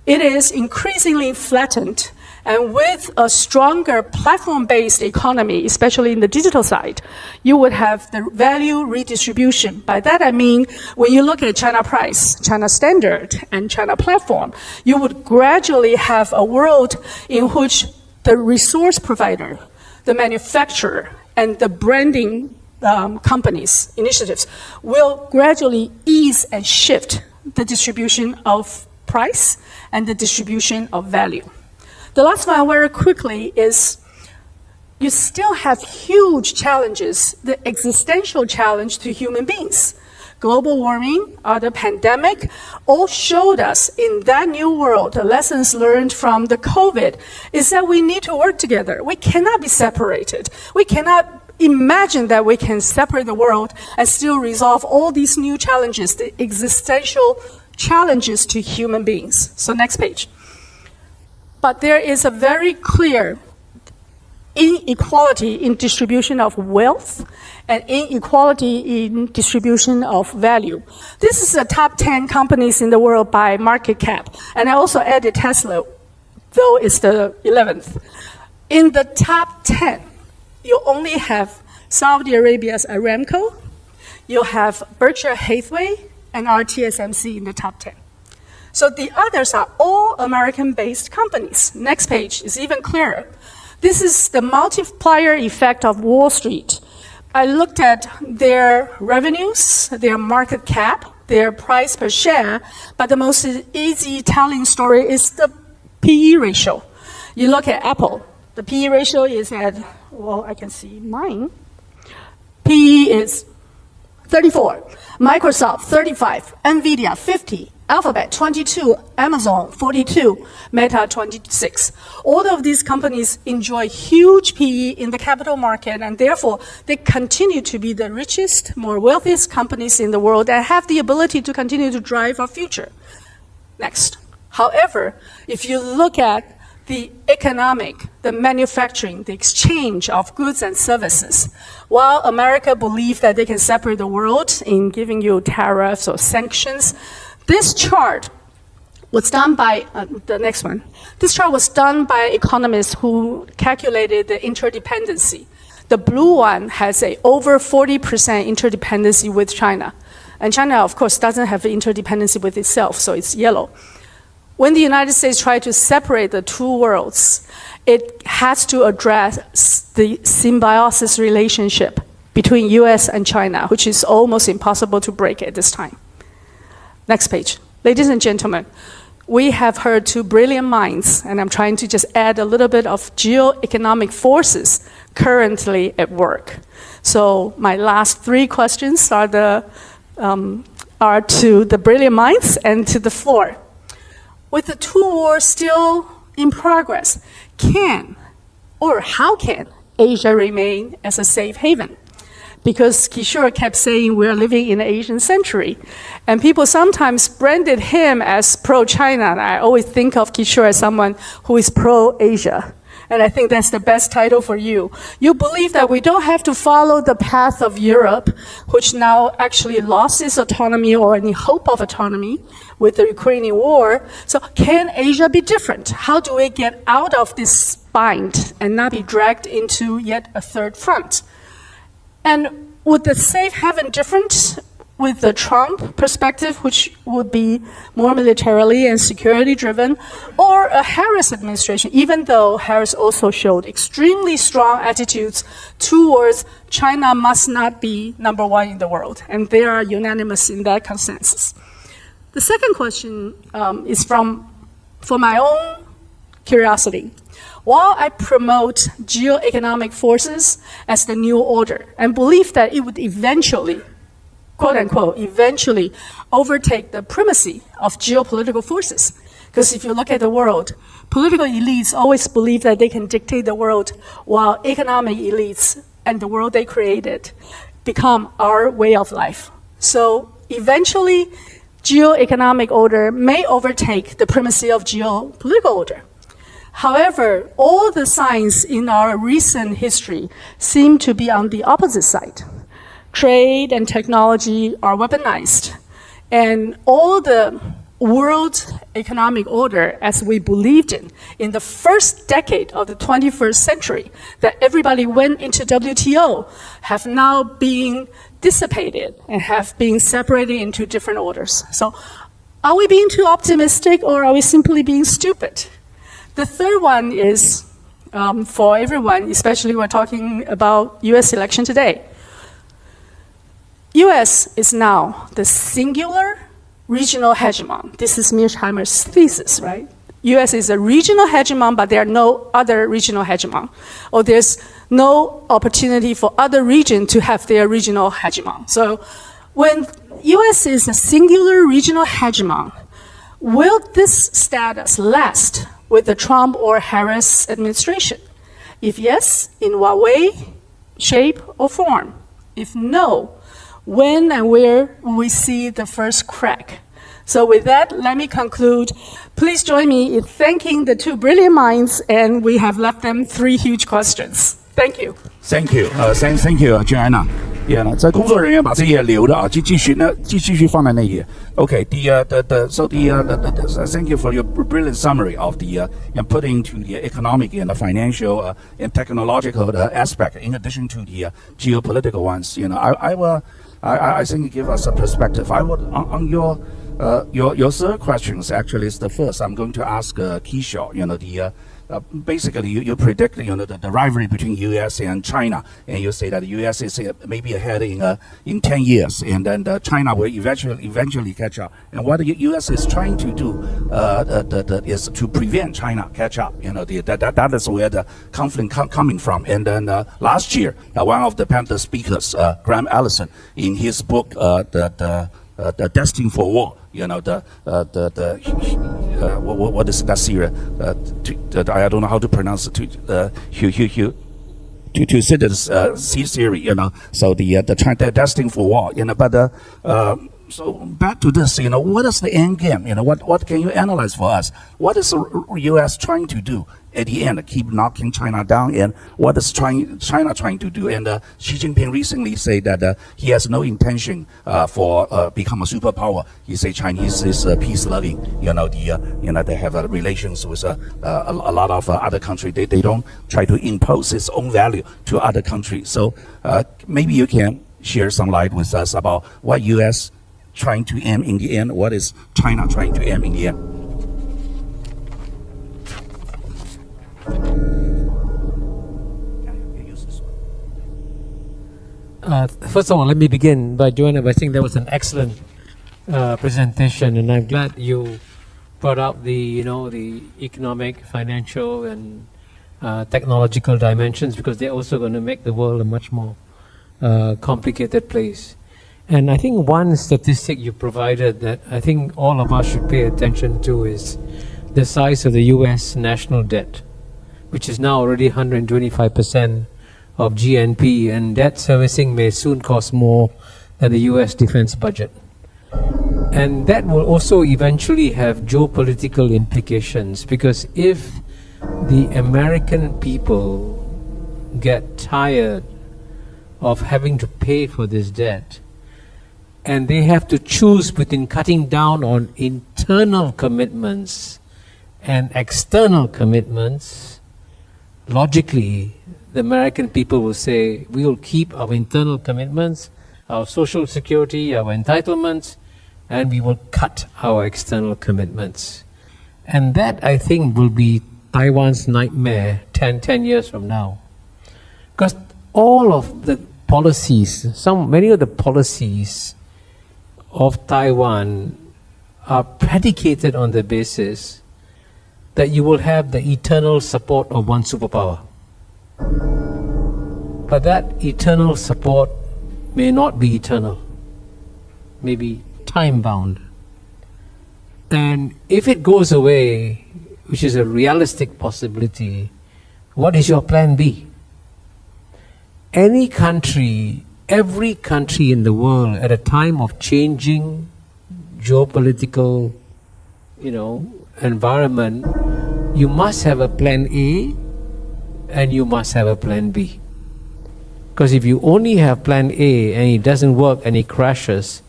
It is increasingly flattened, and with a stronger platform-based economy, especially in the digital side, you would have the value redistribution. By that I mean, when you look at China price, China standard, and China platform, you would gradually have a world in which the resource provider, the manufacturer, and the branding companies, initiatives, will gradually ease and shift the distribution of price and the distribution of value. The last one, very quickly, is you still have huge challenges, the existential challenge to human beings. Global warming, the pandemic, all showed us in that new world, the lessons learned from the COVID, is that we need to work together. We cannot be separated. We cannot imagine that we can separate the world and still resolve all these new challenges, the existential challenges to human beings. So next page. But there is a very clear inequality in distribution of wealth and inequality in distribution of value. This is the top 10 companies in the world by market cap. And I also added Tesla, though it's the 11th. In the top 10, you only have Saudi Arabia's Aramco, you have Berkshire Hathaway, and TSMC in the top 10. So the others are all American-based companies. Next page is even clearer. This is the multiplier effect of Wall Street. I looked at their revenues, their market cap, their price per share, but the most easy telling story is the PE ratio. You look at Apple. The PE ratio is at, well, I can see mine. PE is 34. Microsoft, 35. NVIDIA, 50. Alphabet, 22. Amazon, 42. Meta, 26. All of these companies enjoy huge PE in the capital market, and therefore they continue to be the richest, more wealthiest companies in the world and have the ability to continue to drive our future. Next. However, if you look at the economic, the manufacturing, the exchange of goods and services. While America believes that they can separate the world in giving you tariffs or sanctions, this chart was done by, the next one. This chart was done by economists who calculated the interdependency. The blue one has a over 40% interdependency with China. And China, of course, doesn't have interdependency with itself, so it's yellow. When the United States tried to separate the two worlds, it has to address the symbiosis relationship between US and China, which is almost impossible to break at this time. Next page. Ladies and gentlemen, we have heard two brilliant minds, and I'm trying to just add a little bit of geoeconomic forces currently at work. So my last three questions are to the brilliant minds and to the floor. With the two wars still in progress, can or how can Asia remain as a safe haven? Because Kishore kept saying we're living in the Asian century. And people sometimes branded him as pro-China. And I always think of Kishore as someone who is pro-Asia. And I think that's the best title for you. You believe that we don't have to follow the path of Europe, which now actually lost its autonomy or any hope of autonomy with the Ukrainian war. So can Asia be different? How do we get out of this bind and not be dragged into yet a third front? And would the safe haven different with the Trump perspective, which would be more militarily and security driven, or a Harris administration, even though Harris also showed extremely strong attitudes towards China must not be number one in the world, and they are unanimous in that consensus. The second question is for my own curiosity. While I promote geoeconomic forces as the new order and believe that it would eventually, quote unquote, eventually overtake the primacy of geopolitical forces. Because if you look at the world, political elites always believe that they can dictate the world, while economic elites and the world they created become our way of life. So eventually, geoeconomic order may overtake the primacy of geopolitical order. However, all the signs in our recent history seem to be on the opposite side. Trade and technology are weaponized, and all the world economic order as we believed in the first decade of the 21st century, that everybody went into WTO, have now been dissipated and have been separated into different orders. So are we being too optimistic, or are we simply being stupid? The third one is for everyone, especially we're talking about US election today. US is now the singular regional hegemon. This is Mearsheimer's thesis, right? US is a regional hegemon, but there are no other regional hegemon. Or there's no opportunity for other regions to have their regional hegemon. So when US is a singular regional hegemon, will this status last with the Trump or Harris administration? If yes, in what way, shape, or form? If no, when and where will we see the first crack? So with that, let me conclude. Please join me in thanking the two brilliant minds, and we have left them three huge questions. Thank you. Thank you. Thank you, Joanna. Yeah, 在工作人员把这页留的啊，继续放在那页。Okay, thank you for your brilliant summary of the and putting to the economic and the financial and technological aspect in addition to the geopolitical ones. You know, I think give us a perspective. I would on your third questions actually is the first. I'm going to ask Kishore. You know, basically you predict the rivalry between U.S. and China, and you say that the U.S. is maybe ahead in 10 years, and then China will eventually catch up. And what the U.S. is trying to do is to prevent China catch up. You know, that is where the conflict coming from. And then last year, one of the panel speakers, Graham Allison, in his book, the Destined for War. You know, what is that series? I don't know how to pronounce it. Thucydides' theory. You know, so the Destined for War. You know, but so back to this. You know, what is the end game? You know, what can you analyze for us? What is the U.S. trying to do at the end? Keep knocking China down, and what is China trying to do? And Xi Jinping recently said that he has no intention for become a superpower. He said Chinese is peace loving. You know, they have relations with a lot of other countries. They don't try to impose its own value to other countries. So maybe you can share some light with us about what U.S. trying to aim in the end. What is China trying to aim in the end? First of all, let me begin by Joanna by saying that was an excellent presentation, and I'm glad you brought up the economic, financial, and technological dimensions, because they're also going to make the world a much more complicated place. And I think one statistic you provided that I think all of us should pay attention to is the size of the US national debt, which is now already 125% of GNP, and debt servicing may soon cost more than the US defense budget. And that will also eventually have geopolitical implications, because if the American people get tired of having to pay for this debt, and they have to choose between cutting down on internal commitments and external commitments, logically, the American people will say, we will keep our internal commitments, our social security, our entitlements, and we will cut our external commitments. And that, I think, will be Taiwan's nightmare 10 years from now. Because all of the policies, many of the policies of Taiwan are predicated on the basis that you will have the eternal support of one superpower. But that eternal support may not be eternal, may be time-bound. And if it goes away, which is a realistic possibility, what is your plan B? Any country, every country in the world at a time of changing geopolitical, environment, you must have a plan A and you must have a plan B. Because if you only have plan A and it doesn't work and it crashes,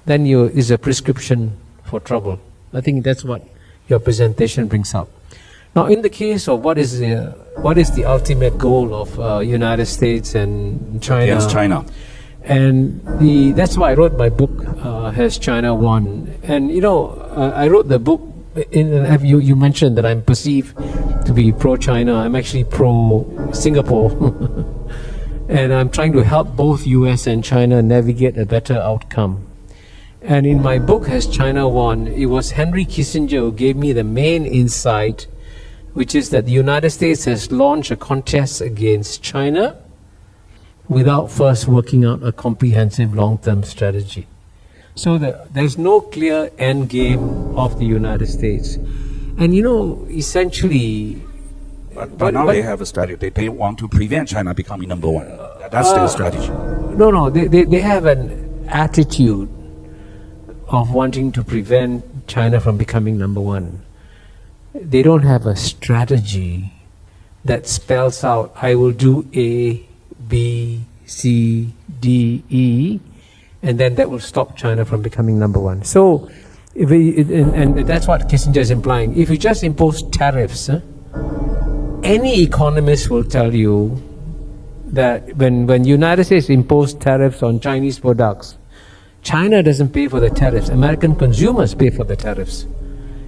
then is a prescription for trouble. I think that's what your presentation brings up. Now, in the case of what is the ultimate goal of United States and China? Against China. And that's why I wrote my book, Has China Won? And I wrote the book, you mentioned that I'm perceived to be pro-China. I'm actually pro-Singapore. And I'm trying to help both US and China navigate a better outcome. And in my book, Has China Won? It was Henry Kissinger who gave me the main insight, which is that the United States has launched a contest against China without first working out a comprehensive long-term strategy. So there's no clear end game of the United States. And essentially... But now they have a strategy. They want to prevent China becoming number one. That's their strategy. No, they have an attitude of wanting to prevent China from becoming number one. They don't have a strategy that spells out, I will do A, B, C, D, E, and then that will stop China from becoming number one. So, and that's what Kissinger is implying. If you just impose tariffs, any economist will tell you that when United States impose tariffs on Chinese products, China doesn't pay for the tariffs. American consumers pay for the tariffs.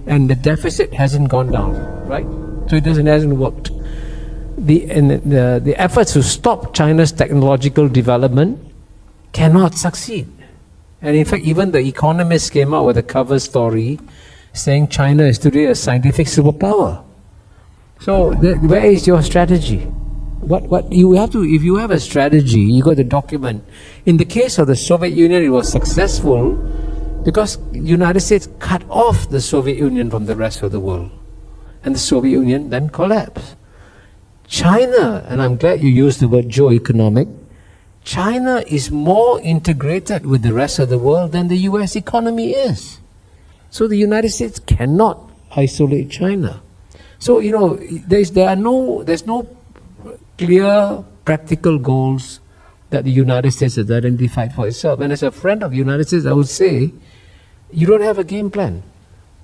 And the deficit hasn't gone down, right? So it hasn't worked. The efforts to stop China's technological development cannot succeed. And in fact, even the economists came out with a cover story saying China is today a scientific superpower. So where is your strategy? What you have to, if you have a strategy, you got to document. In the case of the Soviet Union, it was successful because the United States cut off the Soviet Union from the rest of the world. And the Soviet Union then collapsed. China, and I'm glad you used the word geo-economic, China is more integrated with the rest of the world than the US economy is. So the United States cannot isolate China. So, there's no clear practical goals that the United States has identified for itself. And as a friend of the United States, I would say, you don't have a game plan.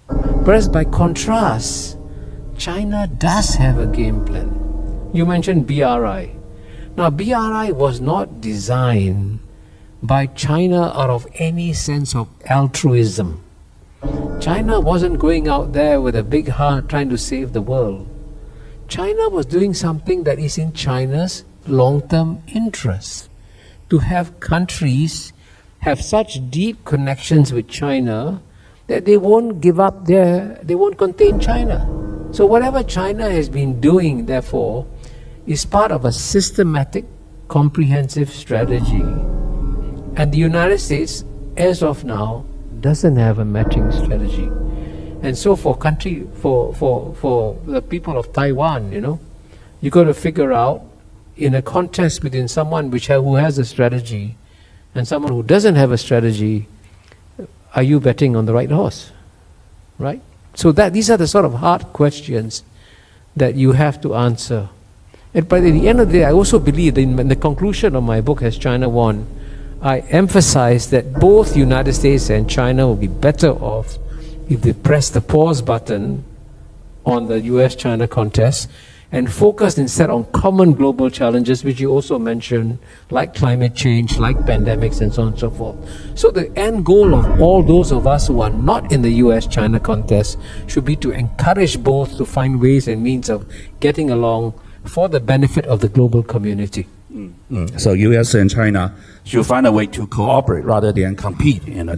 Whereas by contrast, China does have a game plan. You mentioned BRI. Now, BRI was not designed by China out of any sense of altruism. China wasn't going out there with a big heart trying to save the world. China was doing something that is in China's long-term interest. to have countries have such deep connections with China that they won't they won't contain China. So whatever China has been doing, therefore, is part of a systematic, comprehensive strategy. And the United States, as of now, doesn't have a matching strategy. And so for the people of Taiwan, you got to figure out, in a contest between someone who has a strategy and someone who doesn't have a strategy, are you betting on the right horse? Right? So these are the sort of hard questions that you have to answer. And by the end of the day, I also believe that in the conclusion of my book, Has China Won?, I emphasize that both the United States and China will be better off if they press the pause button on the US-China contest and focus instead on common global challenges, which you also mentioned, like climate change, like pandemics, and so on and so forth. So the end goal of all those of us who are not in the US-China contest should be to encourage both to find ways and means of getting along for the benefit of the global community. So U.S. and China should find a way to cooperate rather than compete, and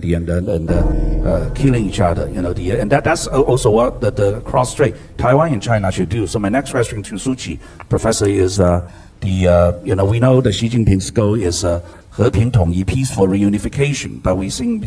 killing each other, and that's also what the cross strait Taiwan and China should do. So my next question to Suu Kyi, Professor, is we know that Xi Jinping's goal is 和平统一, peaceful reunification, but we seem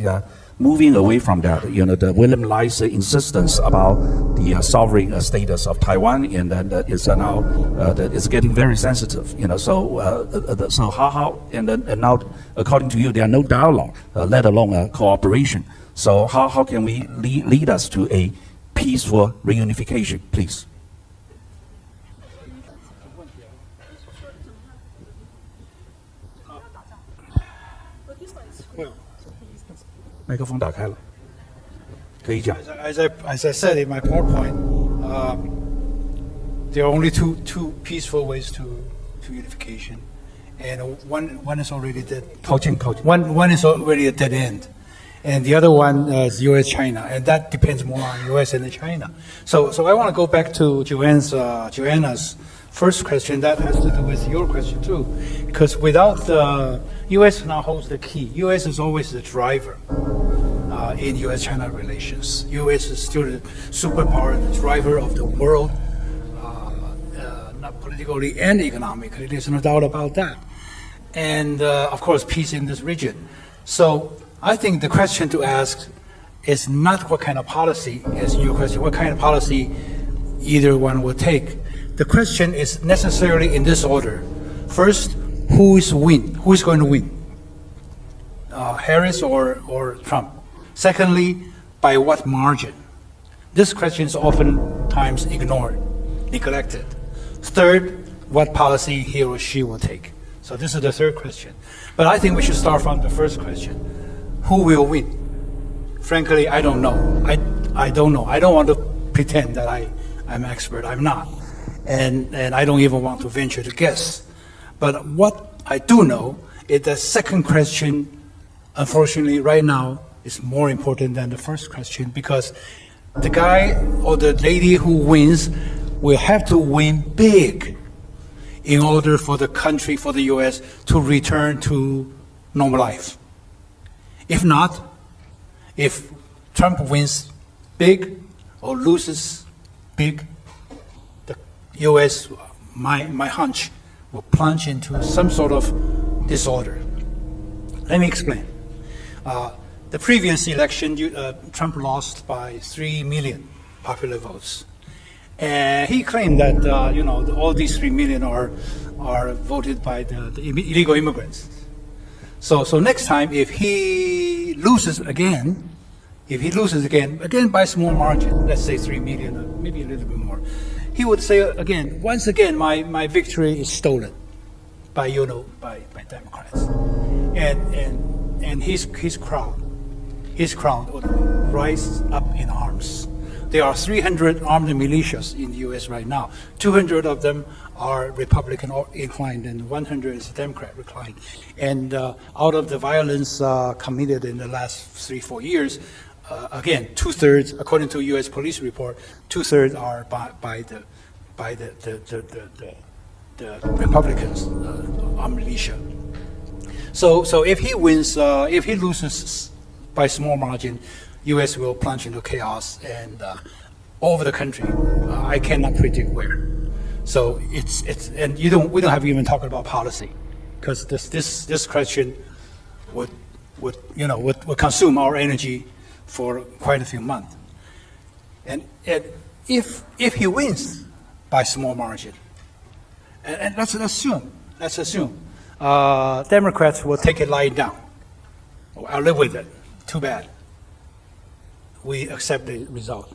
moving away from that. The William Lai's insistence about the sovereign status of Taiwan, and that is now that is getting very sensitive. So how and now, according to you, there are no dialogue, let alone cooperation. So how can we lead us to a peaceful reunification, please? 麦克风打开了，可以讲。As I said in my PowerPoint, there are only two peaceful ways to unification, and one is already dead. 靠近。One is already a dead end, and the other one is U.S.-China, and that depends more on U.S. and China. So I want to go back to Joanna's first question. That has to do with your question too, because without the U.S. now holds the key. U.S. is always the driver in U.S.-China relations. U.S. is still the superpower, the driver of the world, not politically and economically. There's no doubt about that. And of course, peace in this region. So I think the question to ask is not what kind of policy, as your question, what kind of policy either one will take. The question is necessarily in this order. First, who is going to win? Harris or Trump? Secondly, by what margin? This question is oftentimes ignored, neglected. Third, what policy he or she will take. So this is the third question. But I think we should start from the first question. Who will win? Frankly, I don't know. I don't know. I don't want to pretend that I'm expert. I'm not. And I don't even want to venture to guess. But what I do know is the second question, unfortunately, right now, is more important than the first question, because the guy or the lady who wins will have to win big in order for the country, for the U.S., to return to normal life. If not, if Trump wins big or loses big, the U.S., my hunch, will plunge into some sort of disorder. Let me explain. The previous election, Trump lost by 3 million popular votes. And he claimed that, all these 3 million are voted by the illegal immigrants. So next time, if he loses again, again by small margin, let's say 3 million, or maybe a little bit more, he would say again, once again, my victory is stolen by Democrats. And his crowd would rise up in arms. There are 300 armed militias in the U.S. right now. 200 of them are Republican inclined, and 100 is Democrat inclined. And out of the violence committed in the last 3-4 years, again, 2/3, according to U.S. police report, 2/3 are by the Republicans, armed militia. So if he wins, if he loses by small margin, U.S. will plunge into chaos and all over the country. I cannot predict where. So and we don't have even talked about policy, because this question would consume our energy for quite a few months. And if he wins by small margin, and let's assume Democrats will take it lying down. I'll live with it. Too bad. We accept the result.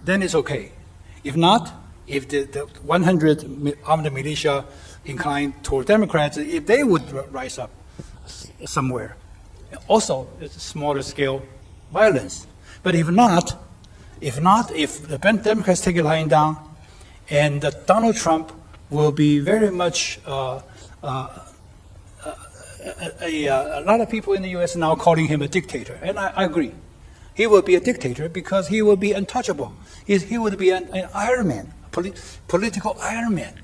Then it's okay. If not, if the 100 armed militia inclined toward Democrats, if they would rise up somewhere, also it's a smaller scale violence. But if not, if the Democrats take it lying down, and Donald Trump will be very much a lot of people in the U.S. now calling him a dictator, and I agree. He will be a dictator because he will be untouchable. He would be an Iron Man, political Iron Man,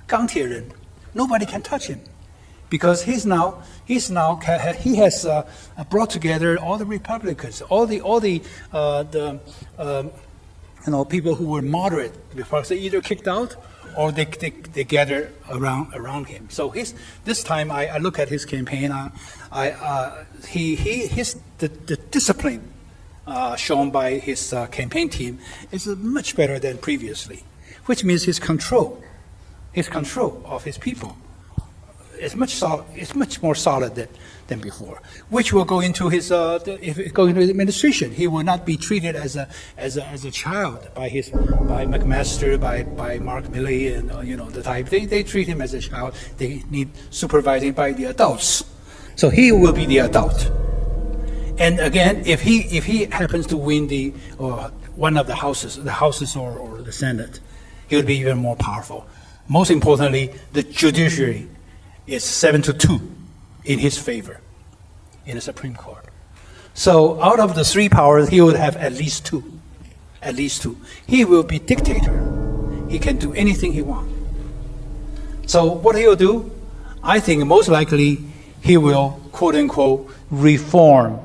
钢铁人. Nobody can touch him, because he has brought together all the Republicans, all the people who were moderate before, they either kicked out or they gather around him. So this time I look at his campaign. The discipline shown by his campaign team is much better than previously, which means his control of his people is much more solid than before, which will go into his administration. He will not be treated as a child by McMaster, by Mark Milley, and the type. They treat him as a child. They need supervising by the adults. So he will be the adult. And again, if he happens to win one of the houses or the Senate, he would be even more powerful. Most importantly, the judiciary is 7-2 in his favor in the Supreme Court. So out of the three powers, he would have at least two. At least two. He will be dictator. He can do anything he wants. So what he will do, I think most likely he will, quote unquote, reform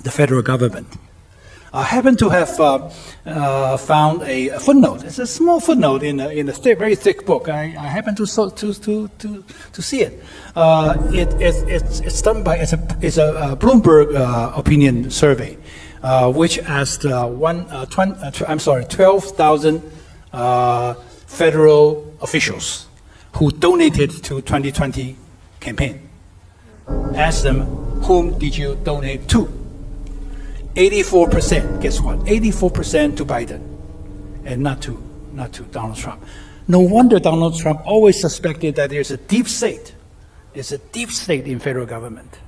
the federal government. I happen to have found a footnote. It's a small footnote in a very thick book. I happen to see it. It's done by it's a Bloomberg opinion survey, which asked 12,000 federal officials who donated to 2020 campaign. Asked them, whom did you donate to? 84%, guess what? 84% to Biden, and not to Donald Trump. No wonder Donald Trump always suspected that there's a deep state. There's a deep state in federal government.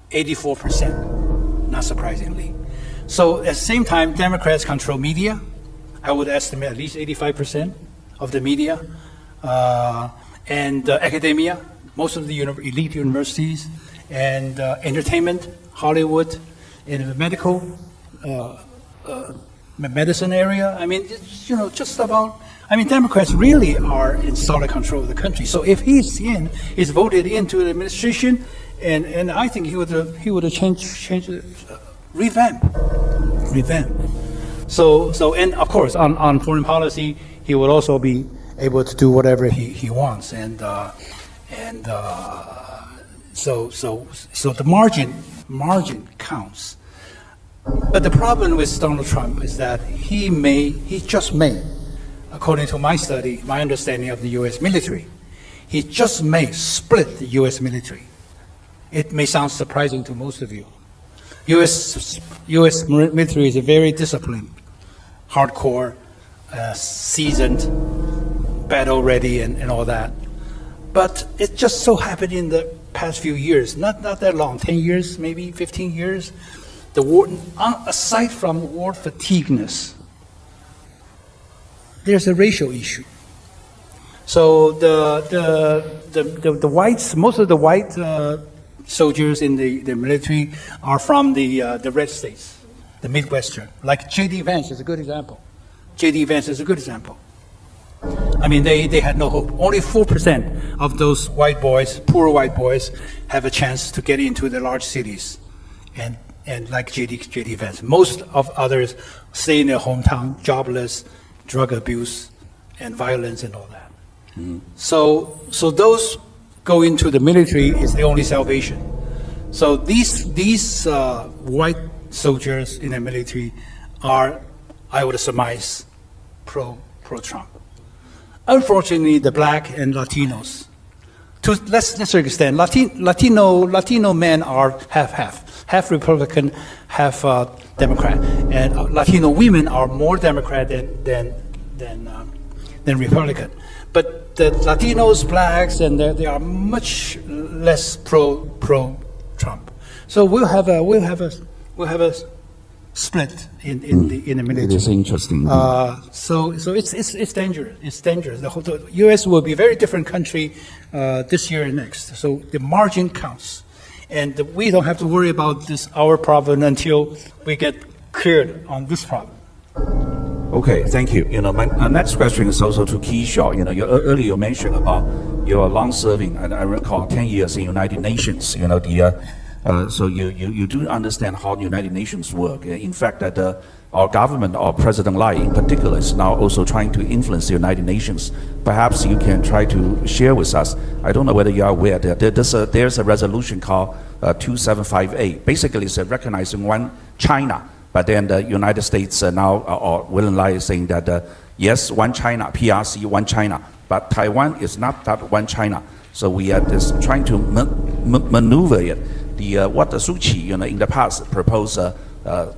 84%, not surprisingly. So at the same time, Democrats control media. I would estimate at least 85% of the media, and academia, most of the elite universities, and entertainment, Hollywood, in the medical, medicine area. I mean, just about. I mean, Democrats really are in solid control of the country. So if he's voted into the administration, and I think he would have changed, revamp. So and of course on foreign policy, he would also be able to do whatever he wants, so the margin counts. But the problem with Donald Trump is that he just may, according to my understanding of the U.S. military, he just may split the U.S. military. It may sound surprising to most of you. U.S. military is a very disciplined, hardcore, seasoned, battle ready, and all that. But it just so happened in the past few years, not that long, 10 years, maybe 15 years, the war, aside from war fatigueness, there's a racial issue. So the whites, most of the white soldiers in the military are from the red states, the Midwestern. Like J.D. Vance is a good example. I mean, they had no hope. Only 4% of those white boys, poor white boys, have a chance to get into the large cities. And like JD Vance, most of others stay in their hometown, jobless, drug abuse, and violence and all that. So those go into the military is the only salvation. So these white soldiers in the military are, I would surmise, pro-Trump. Unfortunately, the black and Latinos, to less extent, Latino men are half Republican, half Democrat, and Latino women are more Democrat than Republican. But the Latinos, blacks, and they are much less pro-Trump. So we'll have a split in the military. It is interesting. So it's dangerous. It's dangerous. The U.S. will be a very different country this year and next. So the margin counts, and we don't have to worry about our problem until we get cleared on this problem. Okay, thank you. My next question is also to kishore. Earlier you mentioned about your long-serving, and I recall 10 years in United Nations. So you do understand how the United Nations work. In fact, that our government, our President Lai in particular, is now also trying to influence the United Nations. Perhaps you can try to share with us. I don't know whether you are aware that there's a resolution called 2758. Basically, it's recognizing one China. But then the United States now, or William Lai is saying that yes, one China, PRC, one China. But Taiwan is not that one China. So we are just trying to maneuver it. What the Suu Kyi, in the past proposed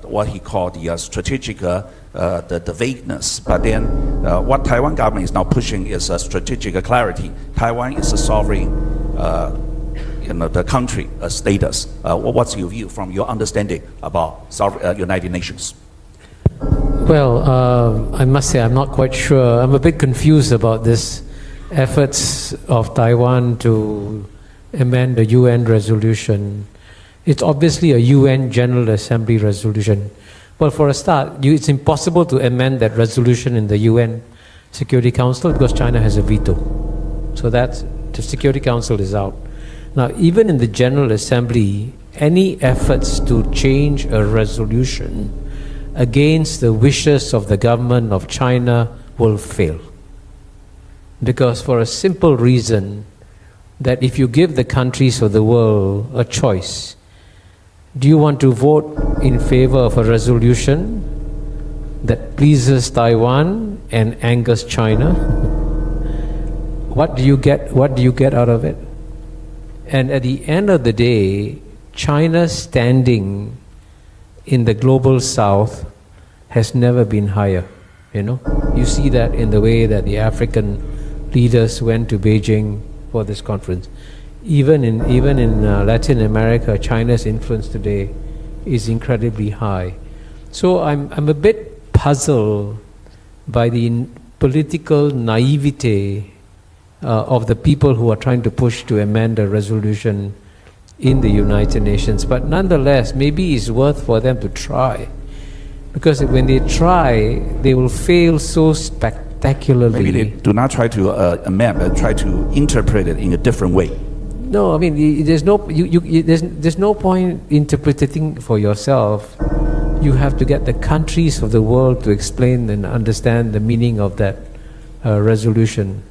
what he called the strategic, the vagueness. But then what Taiwan government is now pushing is strategic clarity. Taiwan is a sovereign, the country status. What's your view from your understanding about United Nations? Well, I must say I'm not quite sure. I'm a bit confused about this efforts of Taiwan to amend the UN resolution. It's obviously a UN General Assembly resolution. But for a start, it's impossible to amend that resolution in the UN Security Council because China has a veto. So the Security Council is out. Now, even in the General Assembly, any efforts to change a resolution against the wishes of the government of China will fail. Because for a simple reason, that if you give the countries of the world a choice, do you want to vote in favor of a resolution that pleases Taiwan and angers China? What do you get out of it? And at the end of the day, China's standing in the global south has never been higher. You see that in the way that the African leaders went to Beijing for this conference. Even in Latin America, China's influence today is incredibly high. So I'm a bit puzzled by the political naivete of the people who are trying to push to amend a resolution in the United Nations. But nonetheless, maybe it's worth for them to try. Because when they try, they will fail so spectacularly. Maybe they do not try to amend, but try to interpret it in a different way. No, I mean, there's no point interpreting for yourself. You have to get the countries of the world to explain and understand the meaning of that resolution.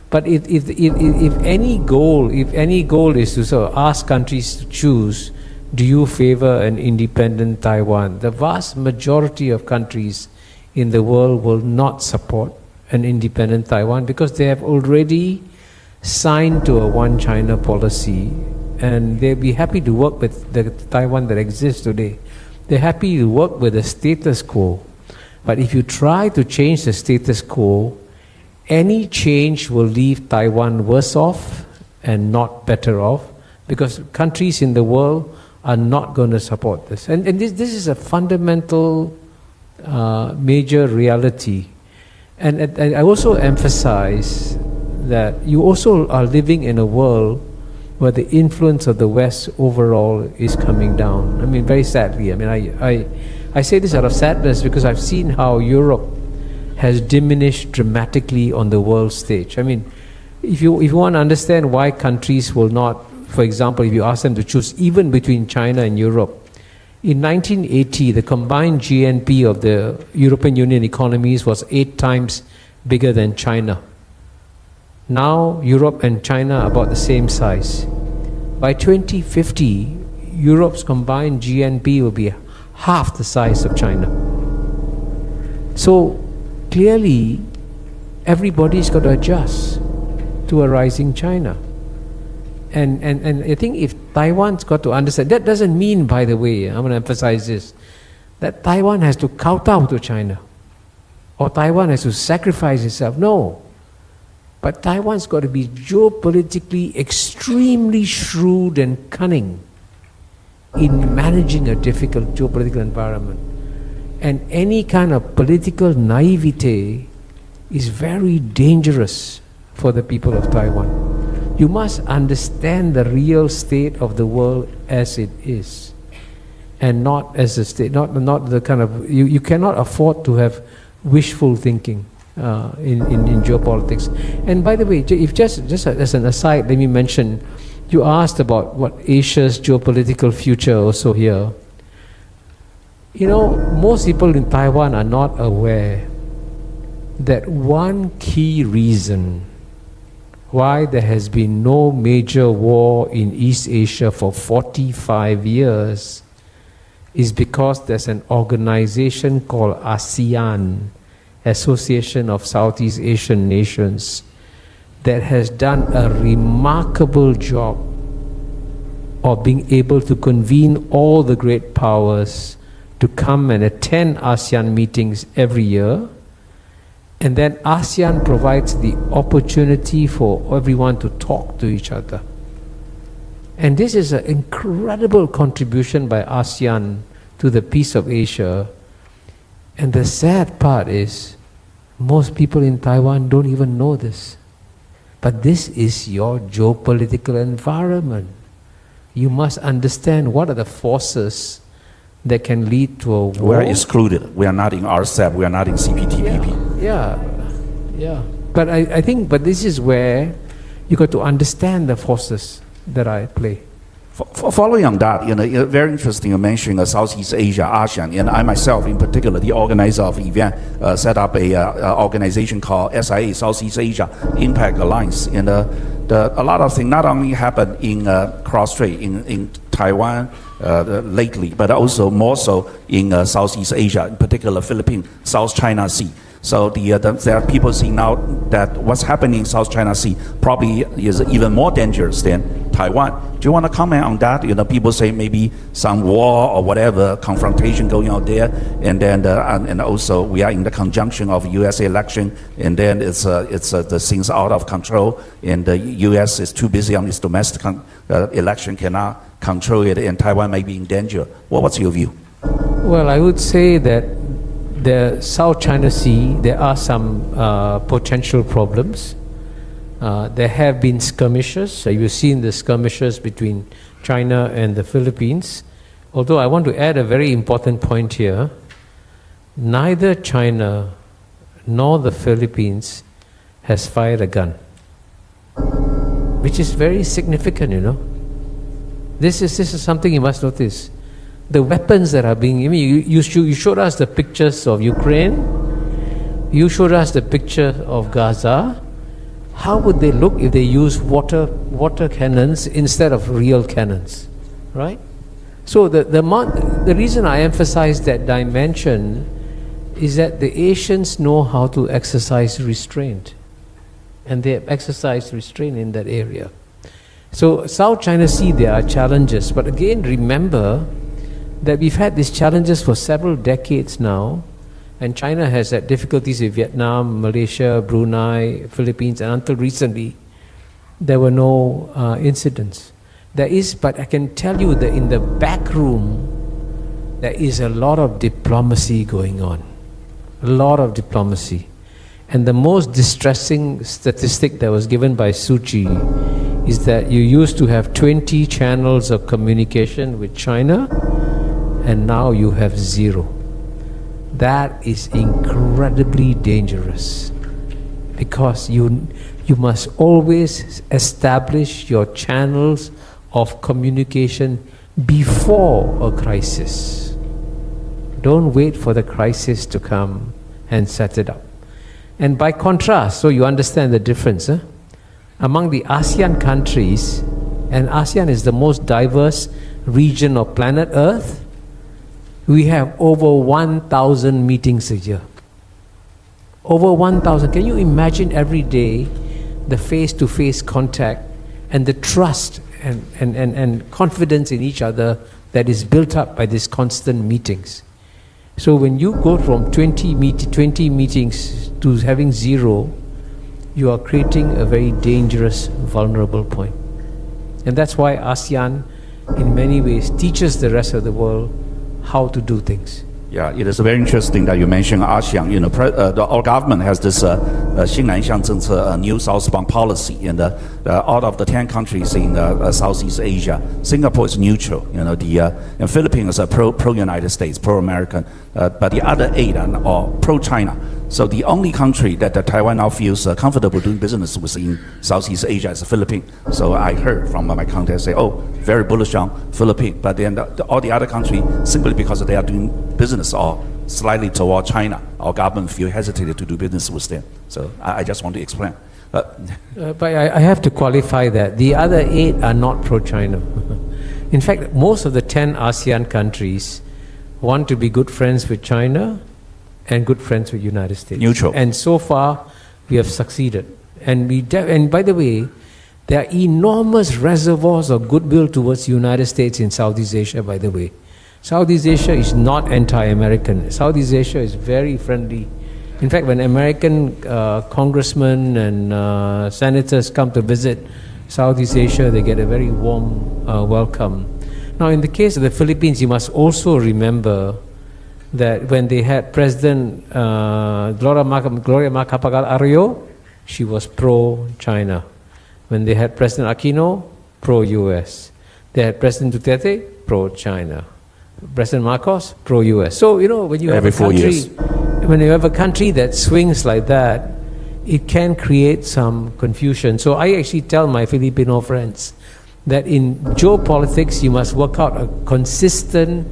But if any goal is to sort of ask countries to choose, do you favor an independent Taiwan? The vast majority of countries in the world will not support an independent Taiwan because they have already signed to a one China policy, and they'll be happy to work with the Taiwan that exists today. They're happy to work with the status quo. But if you try to change the status quo, any change will leave Taiwan worse off and not better off, because countries in the world are not going to support this. And this is a fundamental major reality. And I also emphasize that you also are living in a world where the influence of the West overall is coming down. I mean, very sadly. I mean, I say this out of sadness because I've seen how Europe has diminished dramatically on the world stage. I mean, if you want to understand why countries will not, for example, if you ask them to choose even between China and Europe, in 1980, the combined GNP of the European Union economies was 8 times bigger than China. Now, Europe and China are about the same size. By 2050, Europe's combined GNP will be half the size of China. So, clearly, everybody's got to adjust to a rising China. And I think if Taiwan's got to understand, that doesn't mean, by the way, I'm going to emphasize this, that Taiwan has to kowtow to China, or Taiwan has to sacrifice itself. No. But Taiwan's got to be geopolitically extremely shrewd and cunning in managing a difficult geopolitical environment. And any kind of political naivete is very dangerous for the people of Taiwan. You must understand the real state of the world as it is, and not as a state, not the kind of, you cannot afford to have wishful thinking in geopolitics. And by the way, if just as an aside, let me mention, you asked about what Asia's geopolitical future also here. You know, most people in Taiwan are not aware that one key reason why there has been no major war in East Asia for 45 years is because there's an organization called ASEAN, Association of Southeast Asian Nations, that has done a remarkable job of being able to convene all the great powers to come and attend ASEAN meetings every year. And then ASEAN provides the opportunity for everyone to talk to each other. And this is an incredible contribution by ASEAN to the peace of Asia. And the sad part is, most people in Taiwan don't even know this. But this is your geopolitical environment. You must understand what are the forces that can lead to a war. We are excluded. We are not in RCEP. We are not in CPTPP. Yeah. But I think, but this is where you got to understand the forces that are at play. Following on that, very interesting. You mentioned Southeast Asia, ASEAN, and I myself, in particular, the organizer of the event, set up a organization called SIA, Southeast Asia Impact Alliance, and a lot of things not only happen in cross-strait in Taiwan lately, but also more so in Southeast Asia, in particular Philippines, South China Sea. So there are people seeing now that what's happening in South China Sea probably is even more dangerous than Taiwan. Do you want to comment on that? People say maybe some war or whatever confrontation going on there, and then and also we are in the conjunction of U.S. election, and then it's the things out of control, and the U.S. is too busy on its domestic election, cannot control it, and Taiwan may be in danger. What's your view? Well, I would say that the South China Sea, there are some potential problems. There have been skirmishes. You've seen the skirmishes between China and the Philippines. Although I want to add a very important point here. Neither China nor the Philippines has fired a gun, which is very significant, This is something you must notice. The weapons that are being, you showed us the pictures of Ukraine, you showed us the picture of Gaza. How would they look if they use water cannons instead of real cannons, right? So the reason I emphasize that dimension is that the Asians know how to exercise restraint, and they have exercised restraint in that area. So South China Sea, there are challenges, but again, remember that we've had these challenges for several decades now, and China has had difficulties with Vietnam, Malaysia, Brunei, Philippines, and until recently, there were no incidents. There is, but I can tell you that in the back room, there is a lot of diplomacy going on. A lot of diplomacy. And the most distressing statistic that was given by Suu Kyi is that you used to have 20 channels of communication with China, and now you have 0. that is incredibly dangerous, because you must always establish your channels of communication before a crisis. Don't wait for the crisis to come and set it up. And by contrast, so you understand the difference, among the ASEAN countries, and ASEAN is the most diverse region of planet Earth, we have over 1,000 meetings a year. Over 1,000. Can you imagine every day the face-to-face contact and the trust and confidence in each other that is built up by these constant meetings? So when you go from 20 meetings to having 0, you are creating a very dangerous, vulnerable point. And that's why ASEAN, in many ways, teaches the rest of the world how to do things. Yeah, it is very interesting that you mentioned ASEAN. You know, our government has this 新南向政策 New Southbound policy, and out of the 10 countries in Southeast Asia, Singapore is neutral. You know, and Philippines are pro United States, pro American, but the other 8 are all pro China. So the only country that Taiwan now feels comfortable doing business with in Southeast Asia is the Philippines. So I heard from my contacts say, oh, very bullish on Philippines. But then all the other countries, simply because they are doing business or slightly toward China, our government feel hesitated to do business with them. So I just want to explain. But I have to qualify that. The other 8 are not pro-China. In fact, most of the 10 ASEAN countries want to be good friends with China and good friends with United States. Neutral. And so far, we have succeeded. And and by the way, there are enormous reservoirs of goodwill towards the United States in Southeast Asia, by the way. Southeast Asia is not anti-American. Southeast Asia is very friendly. In fact, when American congressmen and senators come to visit Southeast Asia, they get a very warm welcome. Now, in the case of the Philippines, you must also remember that when they had President Gloria Macapagal Arroyo, she was pro-China. When they had President Aquino, pro-US. They had President Duterte, pro-China. President Marcos, pro-US. So, you know, when you have when you have a country that swings like that, it can create some confusion. So I actually tell my Filipino friends that in geopolitics, you must work out a consistent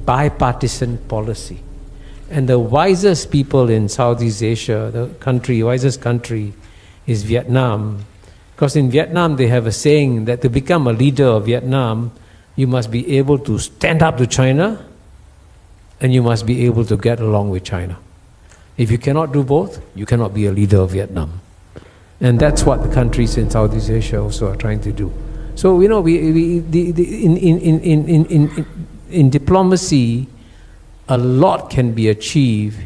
bipartisan policy. And the wisest people in Southeast Asia, wisest country is Vietnam. Because in Vietnam, they have a saying that to become a leader of Vietnam, you must be able to stand up to China and you must be able to get along with China. If you cannot do both, you cannot be a leader of Vietnam. And that's what the countries in Southeast Asia also are trying to do. So, you know, in diplomacy, a lot can be achieved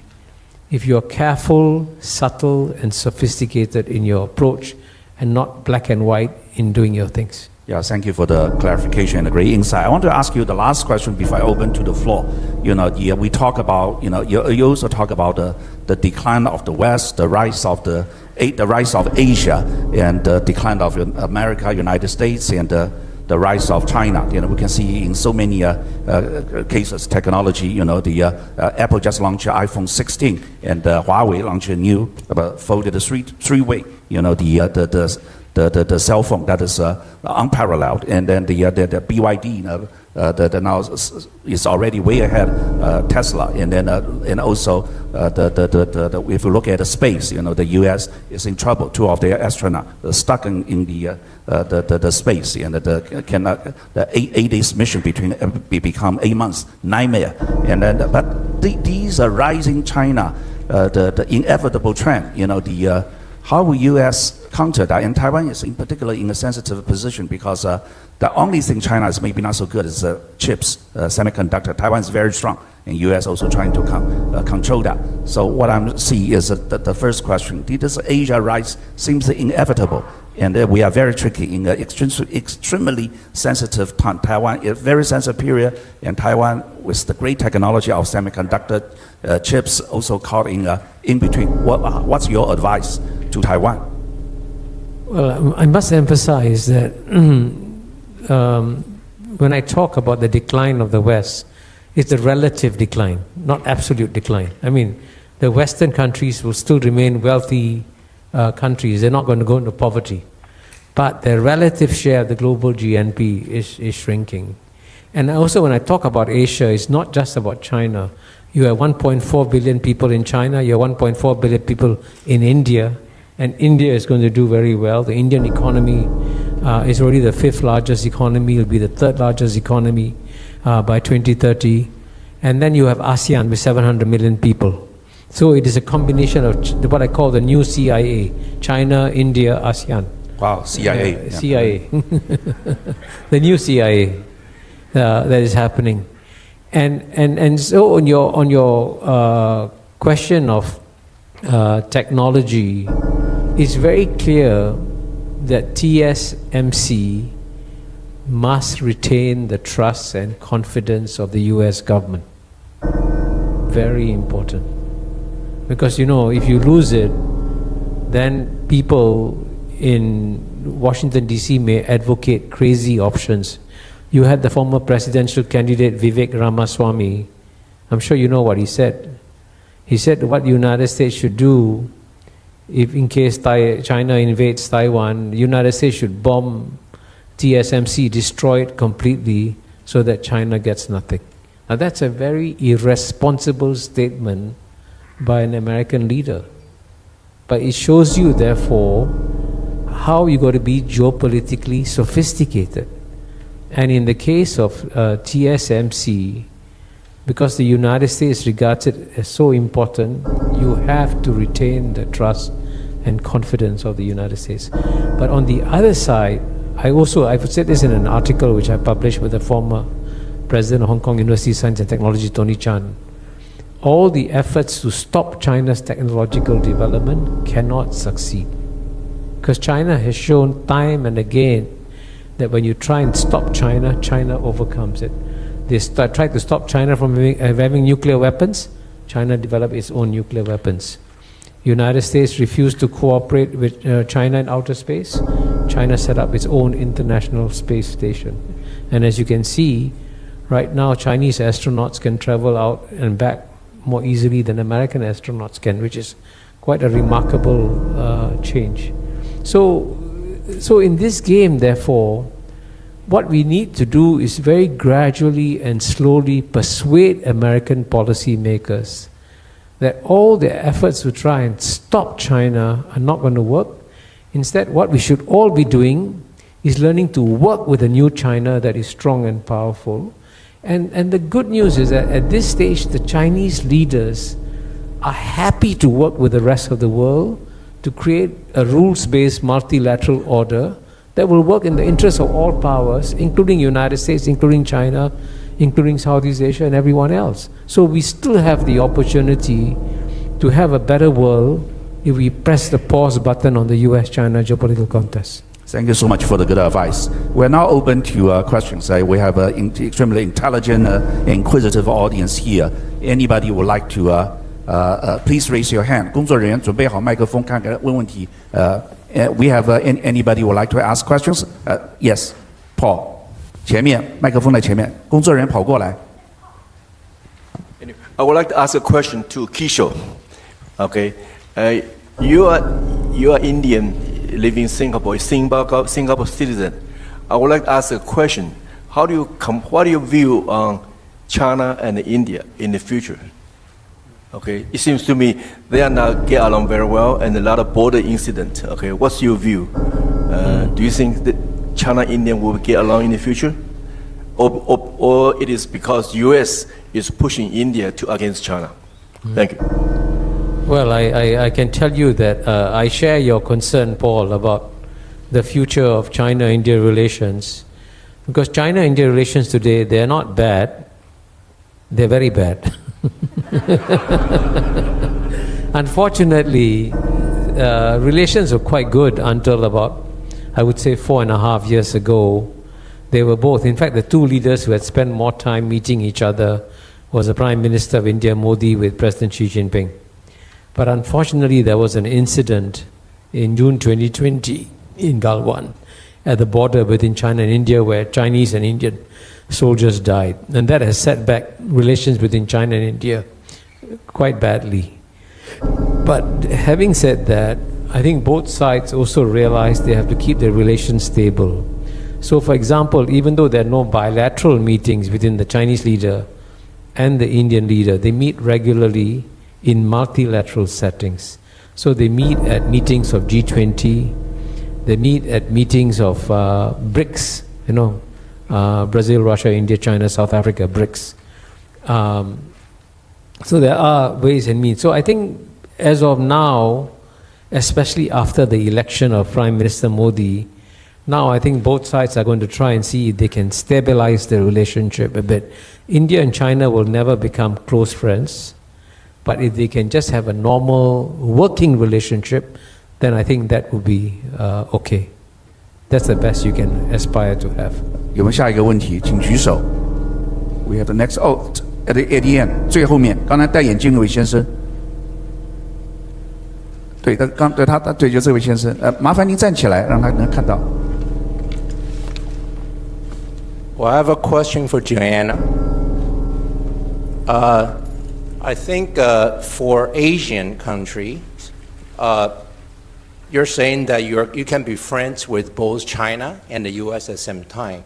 if you're careful, subtle, and sophisticated in your approach and not black and white in doing your things. Yeah, thank you for the clarification and the great insight. I want to ask you the last question before I open to the floor. You know, we talk about, you know, you also talk about the decline of the West, the rise of Asia, and the decline of America, United States, and the rise of China. You know, we can see in so many cases, technology. You know, Apple just launched iPhone 16, and Huawei launched a new folded three-way. You know, the cell phone that is unparalleled, and then the BYD now is already way ahead Tesla, and then and also if you look at the space, you know, the U.S. is in trouble. 2 of their astronauts stuck in the space, and the 8 days mission become 8 months nightmare, and then but these are rising China, the inevitable trend. You know, how will U.S. counter that? And Taiwan is in particular in a sensitive position because the only thing China is maybe not so good is chips, semiconductor. Taiwan is very strong, and U.S. also trying to control that. So what I'm seeing is the first question: this Asia rise seems inevitable, and we are very tricky in an extremely sensitive time. Taiwan is a very sensitive period, and Taiwan with the great technology of semiconductor chips also caught in between. What's your advice to Taiwan? Well, I must emphasize that when I talk about the decline of the West, It's the relative decline, not absolute decline. I mean, the Western countries will still remain wealthy countries. They're not going to go into poverty. But their relative share of the global GNP is shrinking. And also when I talk about Asia, it's not just about China. You have 1.4 billion people in China, you have 1.4 billion people in India, and India is going to do very well. The Indian economy is already the 5th largest economy, it will be the 3rd largest economy by 2030. And then you have ASEAN with 700 million people. So it is a combination of what I call the new CIA, China, India, ASEAN. Wow, CIA. CIA. The new CIA that is happening. And so on your question of technology, it's very clear that TSMC must retain the trust and confidence of the US government. Very important. Because, if you lose it, then people in Washington, D.C. may advocate crazy options. You had the former presidential candidate Vivek Ramaswamy. I'm sure you know what he said. He said what the United States should do, if in case China invades Taiwan, the United States should bomb TSMC, destroy it completely so that China gets nothing. Now that's a very irresponsible statement by an American leader. But it shows you, therefore, how you got to be geopolitically sophisticated. And in the case of TSMC, because the United States regards it as so important, you have to retain the trust and confidence of the United States. But on the other side, I've said this in an article which I published with the former president of Hong Kong University of Science and Technology, Tony Chan. All the efforts to stop China's technological development cannot succeed. Because China has shown time and again that when you try and stop China, China overcomes it. They tried to stop China from having nuclear weapons. China developed its own nuclear weapons. United States refused to cooperate with China in outer space. China set up its own international space station. And as you can see, right now Chinese astronauts can travel out and back more easily than American astronauts can, which is quite a remarkable change. So in this game, therefore, what we need to do is very gradually and slowly persuade American policymakers that all their efforts to try and stop China are not going to work. Instead, what we should all be doing is learning to work with a new China that is strong and powerful. And the good news is that at this stage, the Chinese leaders are happy to work with the rest of the world to create a rules-based multilateral order that will work in the interest of all powers, including United States, including China, including Southeast Asia and everyone else. So we still have the opportunity to have a better world if we press the pause button on the US-China geopolitical contest. Thank you so much for the good advice. We're now open to questions. We have an extremely intelligent, inquisitive audience here. Anybody would like to please raise your hand. 工作人员准备好麦克风，看看问问题。We have anybody would like to ask questions? Yes, Paul. 前面麦克风在前面，工作人员跑过来。I would like to ask a question to Kishore. Okay, you are Indian, living in Singapore, Singapore citizen. I would like to ask a question. What do you view on China and India in the future? Okay, it seems to me they are not get along very well, and a lot of border incidents. Okay, what's your view? Do you think that China and India will get along in the future, or it is because U.S. is pushing India against China? Thank you. Well, I can tell you that I share your concern, Paul, about the future of China-India relations, because China-India relations today, they're not bad, they're very bad. Unfortunately, relations were quite good until about, I would say, 4.5 years ago. They were both, in fact, the two leaders who had spent more time meeting each other was the Prime Minister of India, Modi, with President Xi Jinping. But unfortunately, there was an incident in June 2020 in Galwan. at the border between China and India where Chinese and Indian soldiers died. And that has set back relations between China and India quite badly. But having said that, I think both sides also realize they have to keep their relations stable. So for example, even though there are no bilateral meetings between the Chinese leader and the Indian leader, they meet regularly in multilateral settings. So they meet at meetings of G20, they meet at meetings of BRICS, Brazil, Russia, India, China, South Africa, BRICS. So there are ways and means. So I think as of now, especially after the election of Prime Minister Modi, now I think both sides are going to try and see if they can stabilize the relationship a bit. India and China will never become close friends, but if they can just have a normal working relationship, then I think that would be okay. That's the best you can aspire to have. 有没有下一个问题？请举手。We have the next. Oh, at the end， 最后面，刚才戴眼镜那位先生。对，对，就这位先生。麻烦您站起来，让他能看到。Well, I have a question for Joanna. I think for Asian countries, you're saying that you can be friends with both China and the U.S. at the same time.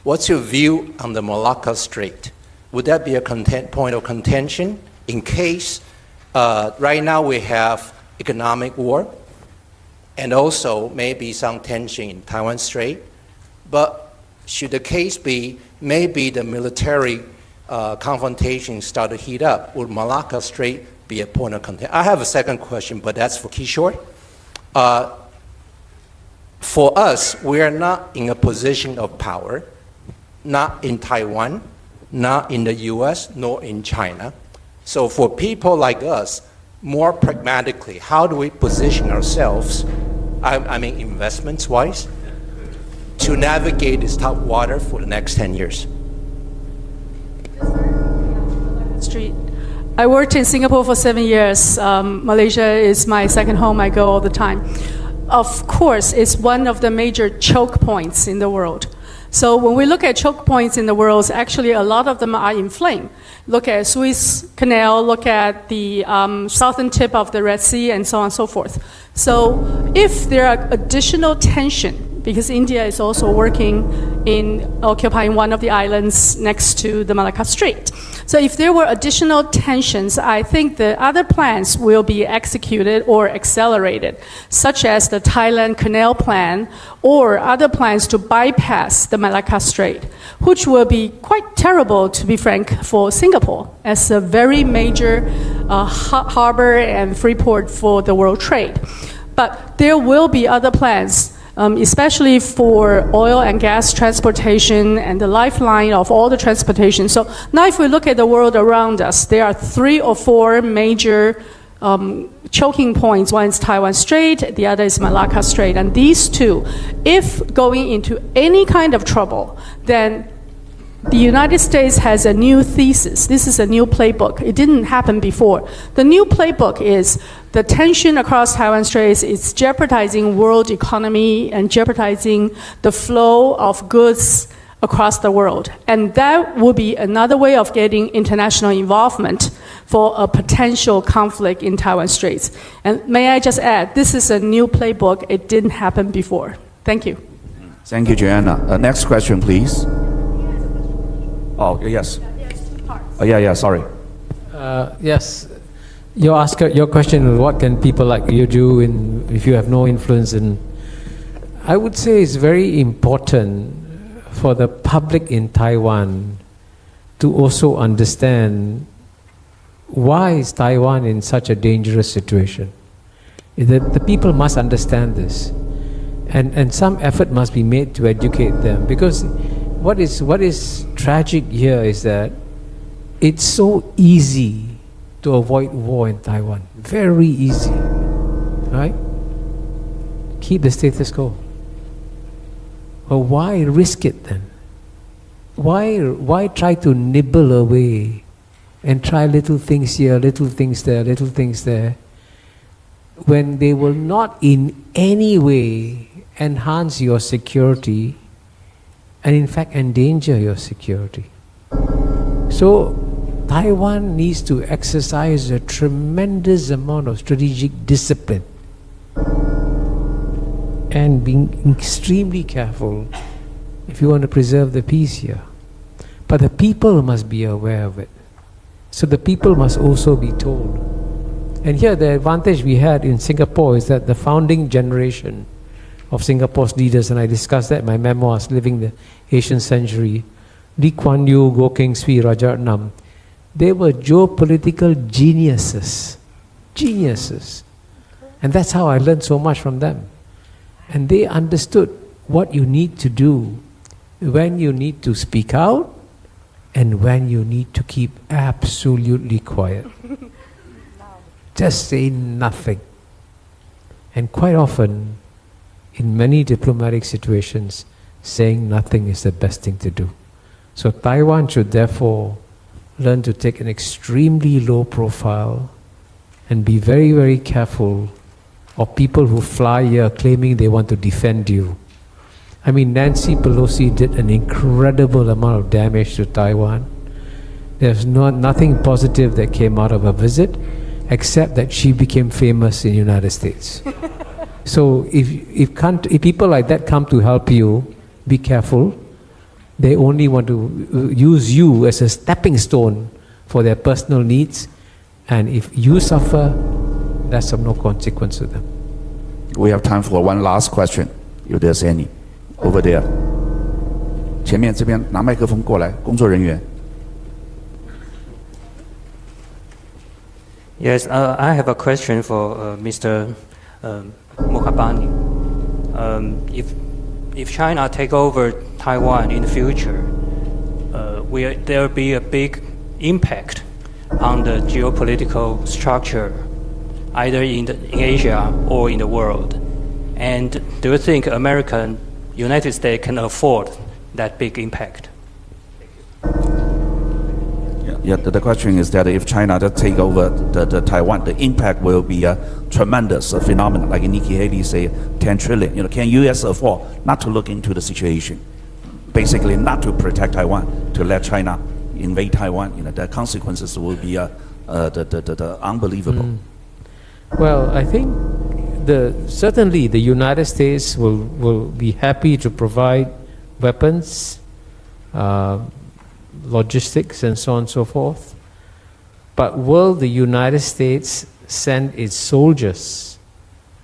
What's your view on the Malacca Strait? Would that be a point of contention in case right now we have economic war and also maybe some tension in Taiwan Strait, but should the case be maybe the military confrontation start to heat up, would Malacca Strait be a point of contention? I have a second question, but that's for Kishore. For us, we are not in a position of power, not in Taiwan, not in the US, nor in China. So for people like us, more pragmatically, how do we position ourselves, I mean investments-wise, to navigate this tough water for the next 10 years? Street. I worked in Singapore for 7 years. Malaysia is my second home. I go all the time. Of course, it's one of the major choke points in the world. So when we look at choke points in the world, actually a lot of them are inflamed. Look at Suez Canal, look at the southern tip of the Red Sea, and so on and so forth. So if there are additional tension, because India is also working in occupying one of the islands next to the Malacca Strait. So if there were additional tensions, I think the other plans will be executed or accelerated, such as the Thailand Canal Plan or other plans to bypass the Malacca Strait, which will be quite terrible, to be frank, for Singapore as a very major harbor and free port for the world trade. But there will be other plans, especially for oil and gas transportation and the lifeline of all the transportation. So now if we look at the world around us, there are 3 or 4 major choking points. One is Taiwan Strait, the other is Malacca Strait. And these two, if going into any kind of trouble, then the United States has a new thesis. This is a new playbook. It didn't happen before. The new playbook is the tension across Taiwan Straits is jeopardizing world economy and jeopardizing the flow of goods across the world. And that would be another way of getting international involvement for a potential conflict in Taiwan Straits. And may I just add, this is a new playbook. It didn't happen before. Thank you. Thank you, Joanna. Next question, please. Oh, yes. Yeah, sorry. Yes. Your question is what can people like you do if you have no influence in... I would say it's very important for the public in Taiwan to also understand why is Taiwan in such a dangerous situation. The people must understand this. And some effort must be made to educate them, because what is tragic here is that it's so easy to avoid war in Taiwan. Very easy, right? Keep the status quo. But why risk it then? Why try to nibble away and try little things here, little things there, little things there? when they will not in any way enhance your security and in fact endanger your security. So Taiwan needs to exercise a tremendous amount of strategic discipline and being extremely careful if you want to preserve the peace here. But the people must be aware of it. So the people must also be told. And here the advantage we had in Singapore is that the founding generation of Singapore's leaders, and I discussed that in my memoirs, Living the Asian Century, Lee Kuan Yew, Goh Keng Swee, Rajaratnam, they were geopolitical geniuses. Geniuses. And that's how I learned so much from them. And they understood what you need to do, when you need to speak out, and when you need to keep absolutely quiet. Just say nothing. And quite often, in many diplomatic situations, saying nothing is the best thing to do. So Taiwan should therefore learn to take an extremely low profile and be very, very careful of people who fly here claiming they want to defend you. I mean, Nancy Pelosi did an incredible amount of damage to Taiwan. There's nothing positive that came out of her visit, except that she became famous in the United States. So if people like that come to help you, be careful. They only want to use you as a stepping stone for their personal needs. And if you suffer, that's of no consequence to them. We have time for one last question, if there's any. Over there. 前面这边拿麦克风过来，工作人员。Yes, I have a question for Mr. Mahbubani. If China take over Taiwan in the future, will there be a big impact on the geopolitical structure, either in Asia or in the world? And do you think United States can afford that big impact? Yeah, the question is that if China does take over the Taiwan, the impact will be a tremendous phenomenon. Like Nikki Haley say, 10 trillion. You know, can U.S. afford not to look into the situation? Basically, not to protect Taiwan, to let China invade Taiwan. You know, the consequences will be unbelievable. Well, I think certainly the United States will be happy to provide weapons, logistics, and so on and so forth. But will the United States send its soldiers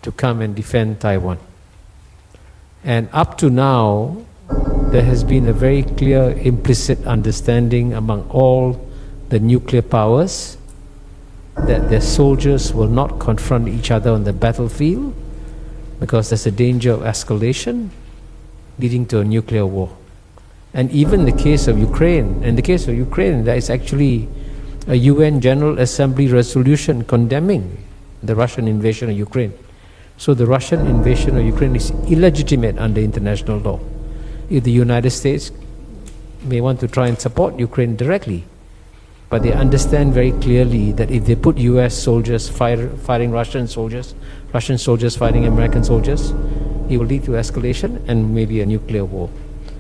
to come and defend Taiwan? And up to now, there has been a very clear implicit understanding among all the nuclear powers that their soldiers will not confront each other on the battlefield because there's a danger of escalation leading to a nuclear war. And even in the case of Ukraine, there is actually a UN General Assembly resolution condemning the Russian invasion of Ukraine. So the Russian invasion of Ukraine is illegitimate under international law. If the United States may want to try and support Ukraine directly, but they understand very clearly that if they put US soldiers fighting Russian soldiers fighting American soldiers, it will lead to escalation and maybe a nuclear war.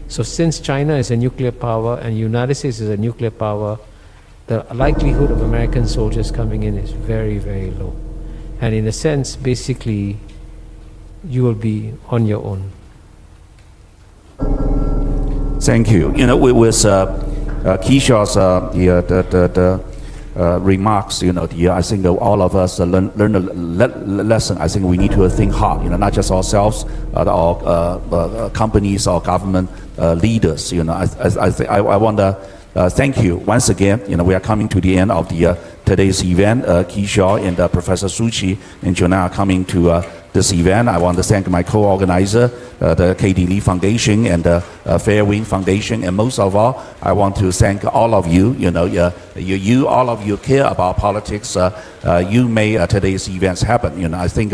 So since China is a nuclear power and the United States is a nuclear power, the likelihood of American soldiers coming in is very, very low. And in a sense, basically, you will be on your own. Thank you. You know, with Kishore's remarks, you know, I think all of us learn a lesson. I think we need to think hard, you know, not just ourselves, our companies, our government leaders. You know, I want to thank you once again. You know, we are coming to the end of today's event. Kishore and Professor Suchi and Jonah are coming to this event. I want to thank my co-organizer, the KD Lee Foundation and the Fairwind Foundation, and most of all, I want to thank all of you. You know, all of you care about politics. You made today's events happen. You know, I think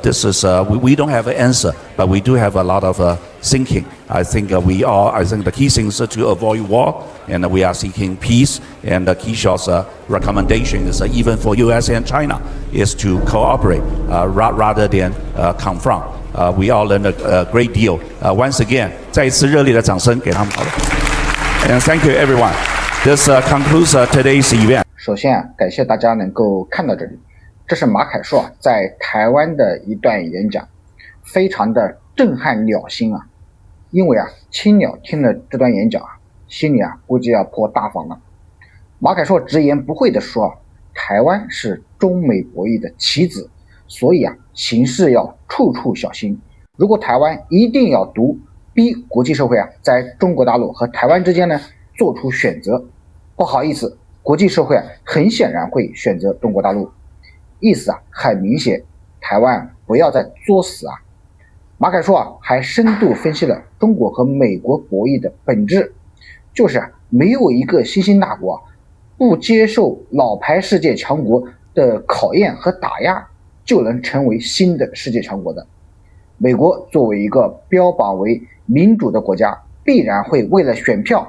this is we don't have an answer, but we do have a lot of thinking. I think the key things to avoid war, and we are seeking peace. And Kishore's recommendation is even for U.S. and China is to cooperate rather than confront. We all learned a great deal. Once again, 再一次热烈的掌声给他们好了。And thank you everyone. This concludes today's event. 首先感谢大家能够看到这里。这是马凯硕在台湾的一段演讲，非常的震撼鸟心啊！因为青鸟听了这段演讲心里估计要破大防了。马凯硕直言不讳地说，台湾是中美博弈的棋子，所以行事要处处小心。如果台湾一定要独，逼国际社会在中国大陆和台湾之间呢做出选择，不好意思，国际社会很显然会选择中国大陆。意思很明显，台湾不要再作死马凯硕还深度分析了中国和美国博弈的本质，就是没有一个新兴大国不接受老牌世界强国的考验和打压就能成为新的世界强国的。美国作为一个标榜为民主的国家，必然会为了选票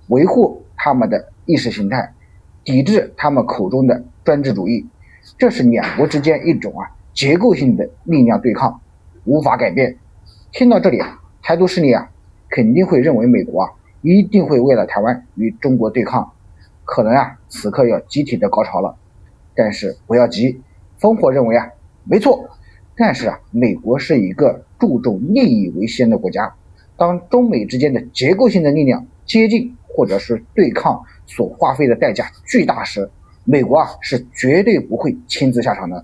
维护他们的意识形态，抵制他们口中的专制主义。这是两国之间一种结构性的力量对抗，无法改变。听到这里台独势力肯定会认为美国一定会为了台湾与中国对抗，可能此刻要集体的高潮了。但是不要急，烽火认为没错，但是美国是一个注重利益为先的国家，当中美之间的结构性的力量接近或者是对抗所花费的代价巨大时，美国是绝对不会亲自下场的。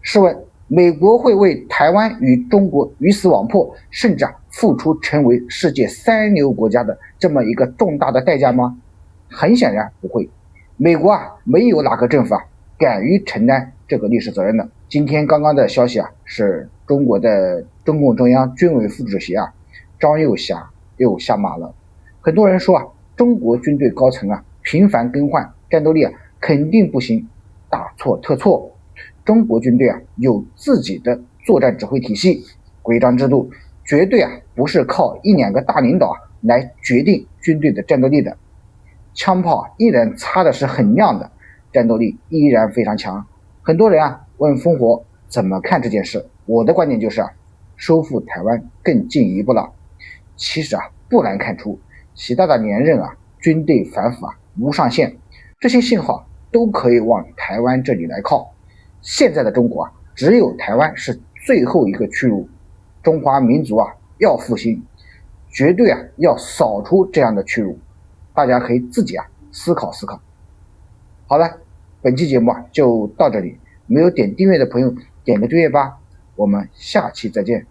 试问美国会为台湾与中国鱼死网破，甚至付出成为世界三流国家的这么一个重大的代价吗？很显然不会。美国没有哪个政府敢于承担这个历史责任的。今天刚刚的消息是中国的中共中央军委副主席张又侠又下马了。很多人说中国军队高层频繁更换，战斗力肯定不行，大错特错。中国军队有自己的作战指挥体系、规章制度，绝对不是靠一两个大领导来决定军队的战斗力的。枪炮依然擦的是很亮的，战斗力依然非常强。很多人问烽火怎么看这件事，我的观点就是收复台湾更进一步了。其实不难看出，习大大连任军队反腐无上限，这些信号都可以往台湾这里来靠。现在的中国只有台湾是最后一个去路，中华民族要复兴，绝对要扫除这样的去路。大家可以自己思考思考。好了，本期节目就到这里，没有点订阅的朋友点个订阅吧，我们下期再见。